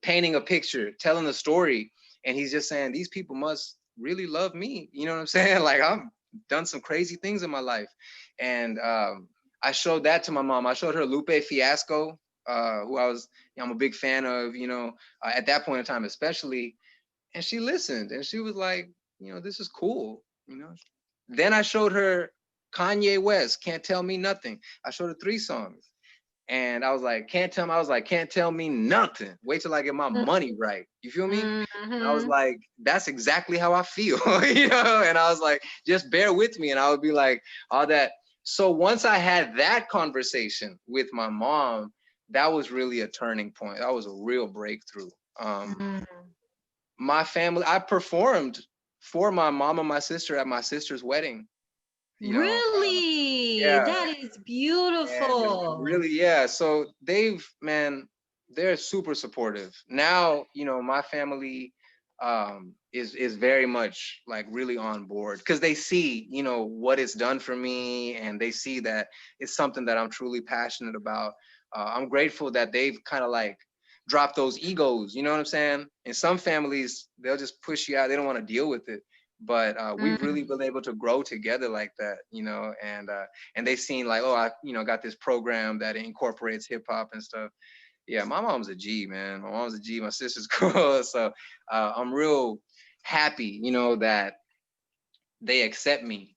painting a picture, telling a story, and he's just saying these people must really love me. You know what I'm saying? Like I've done some crazy things in my life, and I showed that to my mom. I showed her Lupe Fiasco, who I'm a big fan of. You know, at that point in time, especially, and she listened, and she was like, you know, this is cool. You know. Then I showed her Kanye West, Can't Tell Me Nothing. I showed her 3 songs. And I was like, can't tell me nothing. Wait till I get my money right. You feel me? Mm-hmm. And I was like, that's exactly how I feel, you know? And I was like, just bear with me. And I would be like, all that. So once I had that conversation with my mom, that was really a turning point. That was a real breakthrough. My family, I performed for my mom and my sister at my sister's wedding. You know, Really? yeah. That is beautiful. And really, yeah. So they're super supportive. Now, you know, my family is very much like really on board because they see, you know, what it's done for me, and they see that it's something that I'm truly passionate about. I'm grateful that they've kind of like dropped those egos, you know what I'm saying? In some families, they'll just push you out. They don't want to deal with it. But we've really been able to grow together like that, you know, and they've seen like, oh, I, you know, got this program that incorporates hip hop and stuff. Yeah, my mom's a G, man. My mom's a G. My sister's cool. So I'm real happy, you know, that they accept me.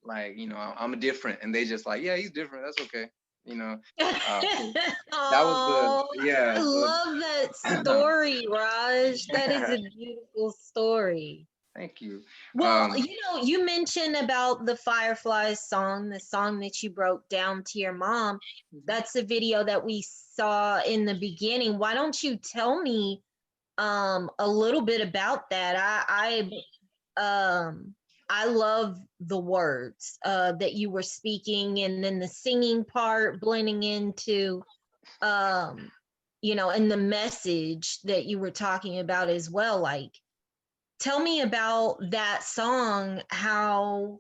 Like, you know, I'm different, and they just like, yeah, he's different. That's okay, you know. That was the I yeah. love that story, Raj. That is a beautiful story. Thank you. Well, you know, you mentioned about the Fireflies song, the song that you broke down to your mom. That's the video that we saw in the beginning. Why don't you tell me a little bit about that? I love the words that you were speaking, and then the singing part blending into you know, and the message that you were talking about as well. Like, tell me about that song, how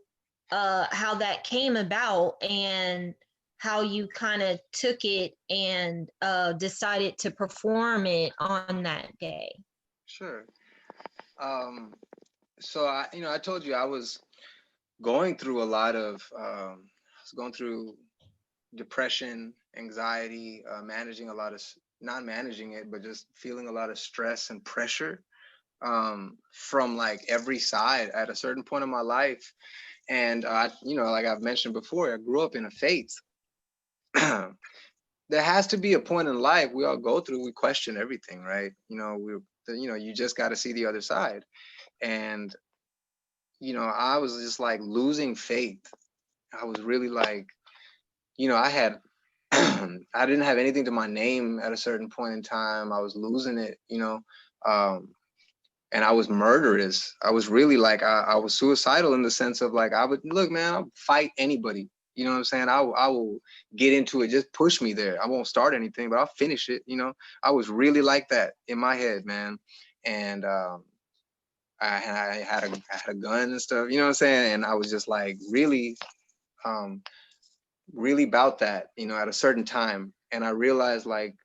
that came about, and how you kind of took it and decided to perform it on that day. Sure. Um, So I told you I was going through a lot of, I was going through depression, anxiety, managing a lot of, not managing it, but just feeling a lot of stress and pressure from like every side at a certain point in my life. And like I've mentioned before, I grew up in a faith. There has to be a point in life we all go through. We question everything, right? You just got to see the other side. And I was just like losing faith. I was really like, I had, I didn't have anything to my name at a certain point in time. I was losing it, um, and I was murderous. I was really like, I was suicidal in the sense of like, I would look, man, I'll fight anybody. You know what I'm saying? I will get into it. Just push me there. I won't start anything, but I'll finish it. I was really like that in my head, man. And I had a gun and stuff. You know what I'm saying? And I was just like um, really about that. At a certain time, and I realized like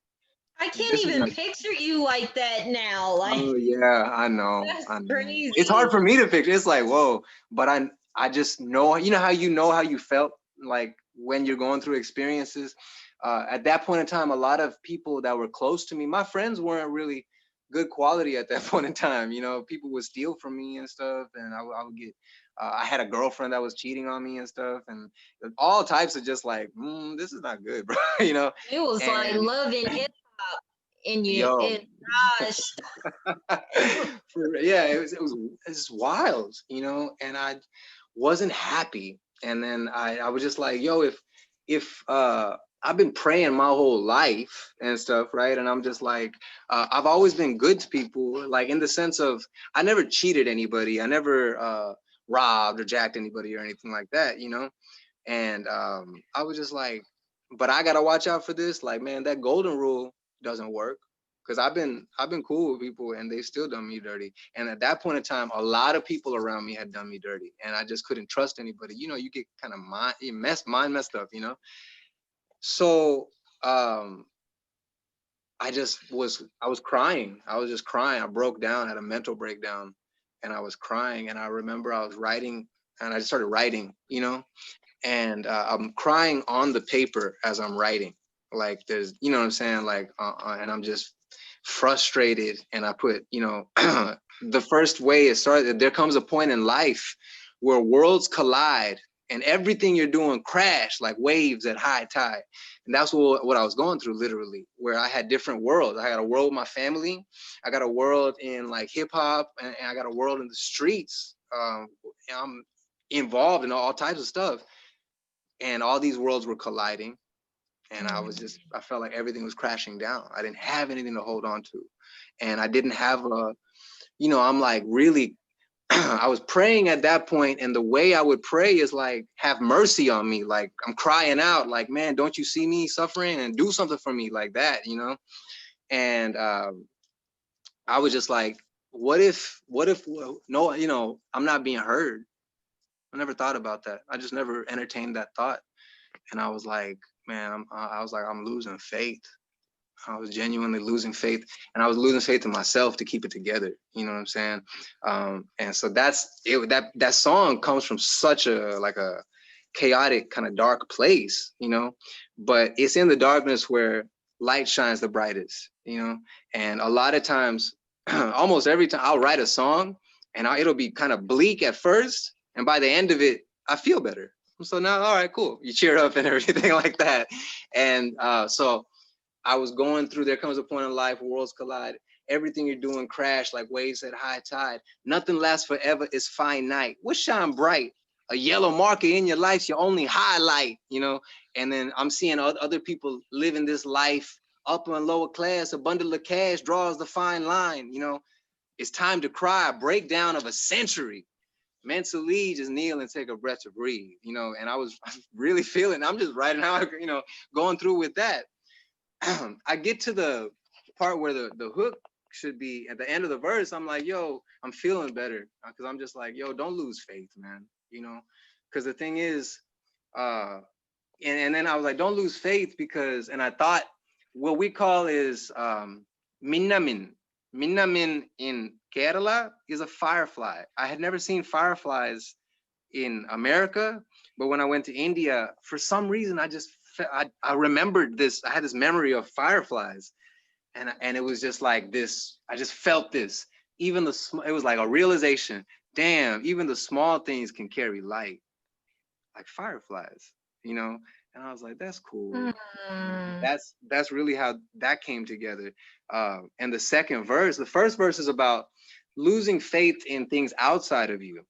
I can't this is even not. picture you like that now. Like, Oh yeah, I know. that's I know. It's hard crazy. for me to picture. It's like, whoa, but I just know, how you felt like when you're going through experiences. At that point in time, a lot of people that were close to me, my friends weren't really good quality at that point in time. People would steal from me and stuff, and I would get. I had a girlfriend that was cheating on me and stuff, and all types of just like, this is not good, bro. It was like And love and hip hop in you. yo, It gosh. yeah, it's wild, and I wasn't happy. And then I was just like, yo, if I've been praying my whole life and stuff, right? And I'm just like, I've always been good to people, like in the sense of I never cheated anybody, I never robbed or jacked anybody or anything like that, And I was just like, but I gotta watch out for this. Like, man, that golden rule doesn't work. Cause I've been cool with people and they still done me dirty. And at that point in time, a lot of people around me had done me dirty. And I just couldn't trust anybody. You get kind of mind messed up, So um I was crying. I was just crying. I broke down, had a mental breakdown, and I was crying. And I remember I was writing and I just started writing, and I'm crying on the paper as I'm writing. Like there's, you know what I'm saying? Like, and I'm just frustrated. And I put, the first way it started, there comes a point in life where worlds collide and everything you're doing crash like waves at high tide. And that's what I was going through literally, where I had different worlds. I got a world with my family. I got a world in like hip hop, and I got a world in the streets. I'm involved in all types of stuff, and all these worlds were colliding, and I felt like everything was crashing down. I didn't have anything to hold on to, and I didn't have I'm like really I was praying at that point, and the way I would pray is like, have mercy on me. Like I'm crying out like, man, don't you see me suffering, and do something for me, like that, And I was just like, what if no, I'm not being heard. I never thought about that. I just never entertained that thought. And I was like, man, I was like, I'm losing faith. I was genuinely losing faith, and I was losing faith in myself to keep it together. You know what I'm saying? And so that's it. That song comes from such a like a chaotic kind of dark place, but it's in the darkness where light shines the brightest, And a lot of times, almost every time, I'll write a song, and it'll be kind of bleak at first, and by the end of it, I feel better. So now, all right, cool. You cheer up and everything like that. And so I was going through, there comes a point in life where worlds collide. Everything you're doing crash like waves at high tide. Nothing lasts forever, it's finite. What shine bright? A yellow marker in your life's your only highlight, And then I'm seeing other people living this life, upper and lower class, a bundle of cash draws the fine line, It's time to cry, a breakdown of a century. Mentally just kneel and take a breath to breathe, And I was really feeling, I'm just writing out, going through with that. I get to the part where the hook should be at the end of the verse. I'm like, yo, I'm feeling better, because I'm just like, yo, don't lose faith, man. Because the thing is, and then I was like, don't lose faith, because, and I thought what we call is minamin. Minnamin in Kerala is a firefly. I had never seen fireflies in America, but when I went to India, for some reason, I remembered this. I had this memory of fireflies, and it was just like this. I just felt this. Even it was like a realization. Damn, even the small things can carry light, like fireflies, you know. And I was like, that's cool. Mm. That's really how that came together. And the first verse is about losing faith in things outside of you.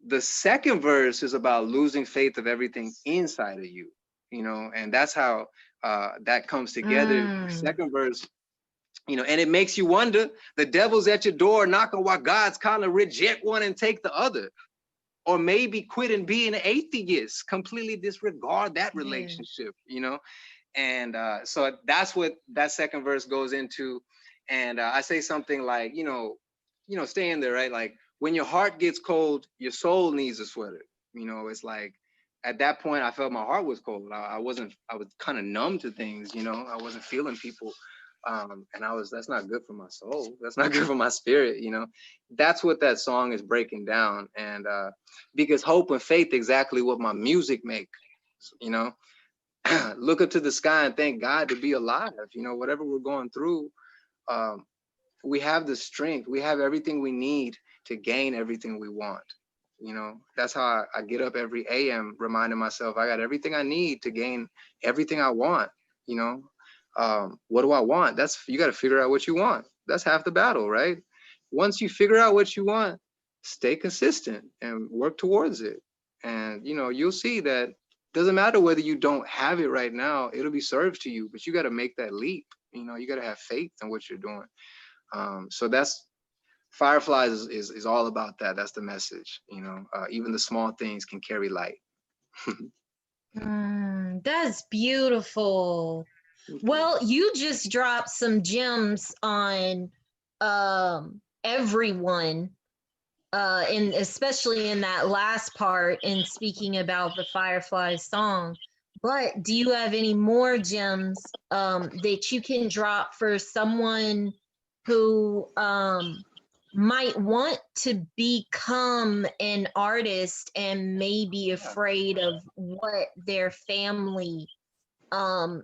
The second verse is about losing faith of everything inside of you, you know, and that's how that comes together. Mm. Second verse, you know, and it makes you wonder, the devil's at your door knocking while God's calling to reject one and take the other. Or maybe quit and be an atheist, completely disregard that Yeah. relationship, you know? And so that's what that second verse goes into. And I say something like, stay in there, right? Like when your heart gets cold, your soul needs a sweater. You know, it's like at that point I felt my heart was cold. I was kind of numb to things, you know, I wasn't feeling people. And that's not good for my soul. That's not good for my spirit, you know. That's what that song is breaking down. And because hope and faith, exactly what my music make, you know. Look up to the sky and thank God to be alive. You know, whatever we're going through, um, we have the strength. We have everything we need to gain everything we want. You know, that's how I get up every AM reminding myself I got everything I need to gain everything I want. You know, what do I want? You got to figure out what you want. That's half the battle, right? Once you figure out what you want, stay consistent and work towards it. And, you know, you'll see that doesn't matter whether you don't have it right now, it'll be served to you, but you got to make that leap. You know, you got to have faith in what you're doing. So that's Fireflies is all about that. That's the message. You know, even the small things can carry light. That's beautiful. Well, you just dropped some gems on everyone, and especially in that last part in speaking about the Firefly song. But do you have any more gems that you can drop for someone who might want to become an artist and may be afraid of what their family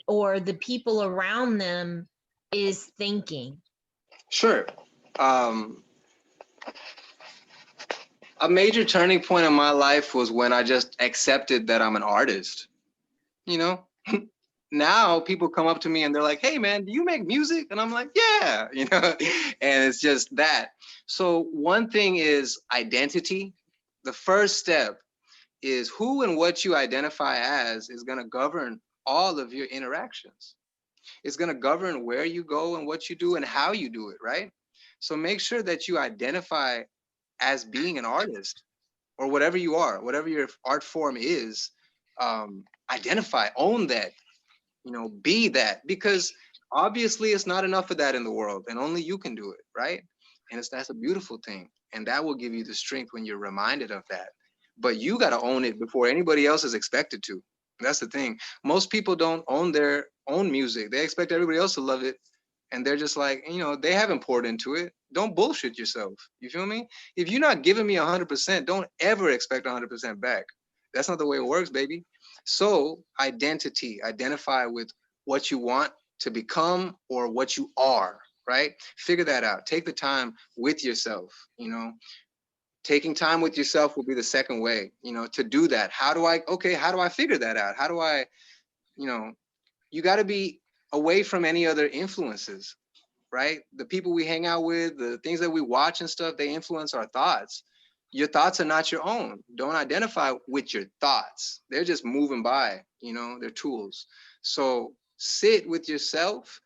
or the people around them is thinking? Sure. A major turning point in my life was when I just accepted that I'm an artist. You know, now people come up to me and they're like, "Hey, man, do you make music?" And I'm like, "Yeah," you know, and it's just that. So one thing is identity. The first step is who and what you identify as is going to govern all of your interactions. It's going to govern where you go and what you do and how you do it, right? So make sure that you identify as being an artist or whatever you are, whatever your art form is. Identify, own that, you know, be that, because obviously it's not enough of that in the world and only you can do it, right? And that's a beautiful thing. And that will give you the strength when you're reminded of that. But you got to own it before anybody else is expected to. That's the thing. Most people don't own their own music. They expect everybody else to love it. And they're just like, you know, they haven't poured into it. Don't bullshit yourself. You feel me? If you're not giving me 100%, don't ever expect 100% back. That's not the way it works, baby. So identify with what you want to become or what you are, right? Figure that out. Take the time with yourself, you know. Taking time with yourself will be the second way, you know, to do that. How do I figure that out? How do I, you know, you got to be away from any other influences, right? The people we hang out with, the things that we watch and stuff, they influence our thoughts. Your thoughts are not your own. Don't identify with your thoughts. They're just moving by, you know, they're tools. So sit with yourself,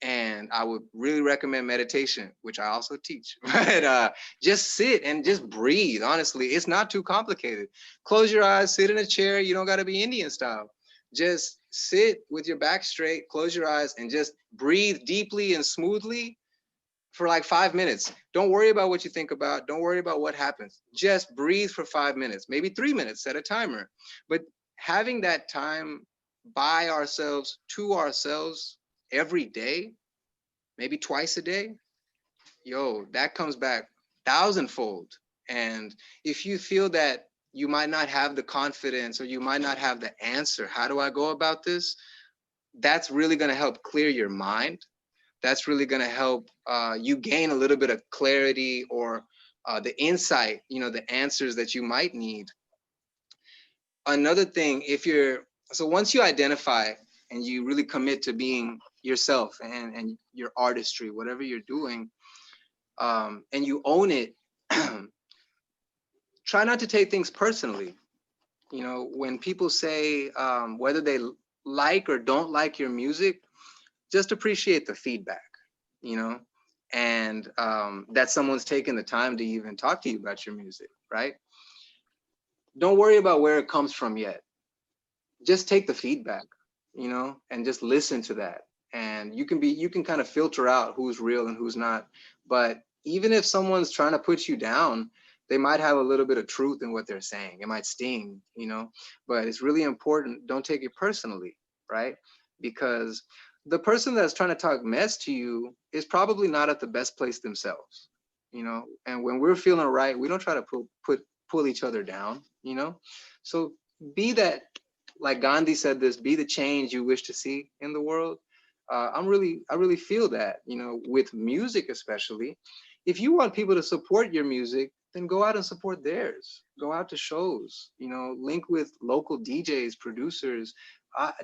and I would really recommend meditation, which I also teach. But just sit and just breathe. Honestly, it's not too complicated. Close your eyes, sit in a chair. You don't got to be Indian style. Just sit with your back straight, close your eyes, and just breathe deeply and smoothly for like 5 minutes. Don't worry about what you think about. Don't worry about what happens. Just breathe for 5 minutes, maybe 3 minutes, set a timer. But having that time by ourselves, to ourselves every day, maybe twice a day, yo, that comes back thousandfold. And if you feel that you might not have the confidence or you might not have the answer, how do I go about this? That's really going to help clear your mind. That's really going to help you gain a little bit of clarity or the insight, the answers that you might need. Another thing, so once you identify and you really commit to being yourself and your artistry, whatever you're doing, and you own it, try not to take things personally. When people say whether they like or don't like your music, just appreciate the feedback, and that someone's taken the time to even talk to you about your music, right? Don't worry about where it comes from yet. Just take the feedback, and just listen to that. And you can kind of filter out who's real and who's not. But even if someone's trying to put you down, they might have a little bit of truth in what they're saying. It might sting, but it's really important. Don't take it personally, right? Because the person that's trying to talk mess to you is probably not at the best place themselves, and when we're feeling right, we don't try to pull each other down, so be that, like Gandhi said this, be the change you wish to see in the world. I really feel that, with music especially. If you want people to support your music, then go out and support theirs. Go out to shows, link with local DJs, producers.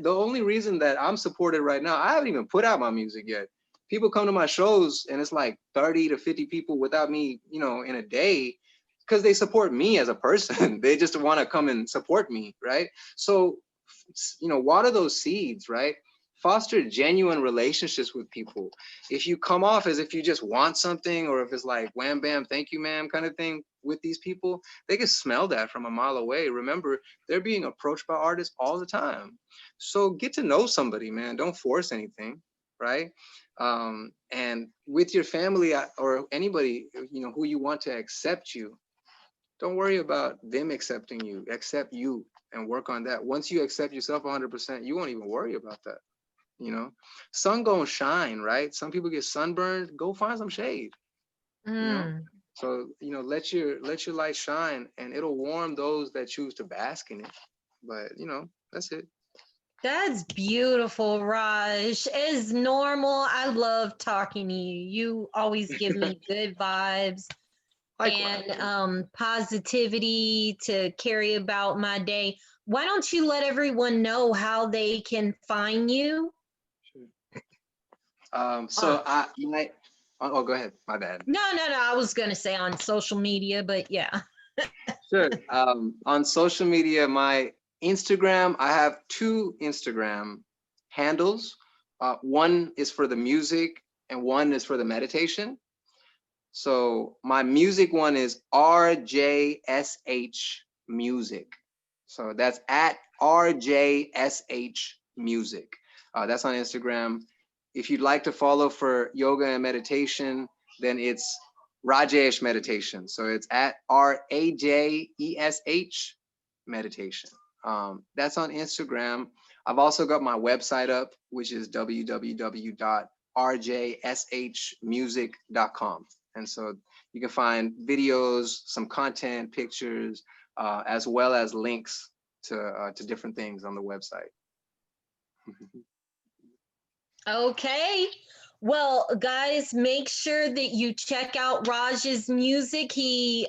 The only reason that I'm supported right now, I haven't even put out my music yet. People come to my shows and it's like 30 to 50 people without me, in a day, because they support me as a person. They just want to come and support me, right? So, water those seeds, right? Foster genuine relationships with people. If you come off as if you just want something, or if it's like wham bam thank you ma'am kind of thing with these people, they can smell that from a mile away. Remember, they're being approached by artists all the time. So get to know somebody, man. Don't force anything, right? And with your family or anybody, who you want to accept you, don't worry about them accepting you. Accept you and work on that. Once you accept yourself 100%, you won't even worry about that. Sun gonna shine, right? Some people get sunburned. Go find some shade. So let your light shine, and it'll warm those that choose to bask in it. But that's it. That's beautiful, Raj. As normal, I love talking to you. You always give me good vibes and positivity to carry about my day. Why don't you let everyone know how they can find you? So go ahead. My bad. No. I was gonna say on social media, but yeah. Sure. On social media, my Instagram, I have 2 Instagram handles. One is for the music and one is for the meditation. So my music one is RJSH Music. So that's at RJSH Music. That's on Instagram. If you'd like to follow for yoga and meditation, then it's RJSH Meditation. So it's at RAJESH Meditation. That's on Instagram. I've also got my website up, which is www.rjshmusic.com. And so you can find videos, some content, pictures, as well as links to different things on the website. Okay. Well, guys, make sure that you check out Raj's music. He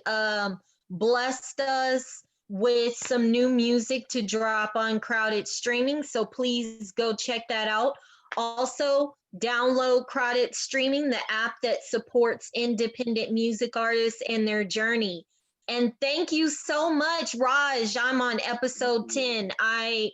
blessed us with some new music to drop on Crowded Streaming. So please go check that out. Also, download Crowded Streaming, the app that supports independent music artists and their journey. And thank you so much, Raj. I'm on episode 10. I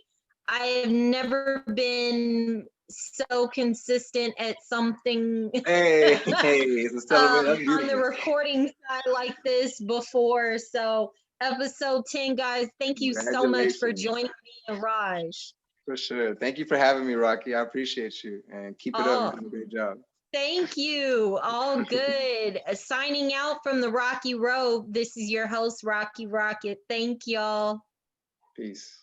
have never been so consistent at something Hey, it's on the recording side like this before. So episode 10, guys, thank you so much for joining me and Raj. For sure. Thank you for having me, Rocky. I appreciate you, and keep it up. You're doing a great job. Thank you. All good. Signing out from the Rocky Road. This is your host, Rocky Rocket. Thank y'all. Peace.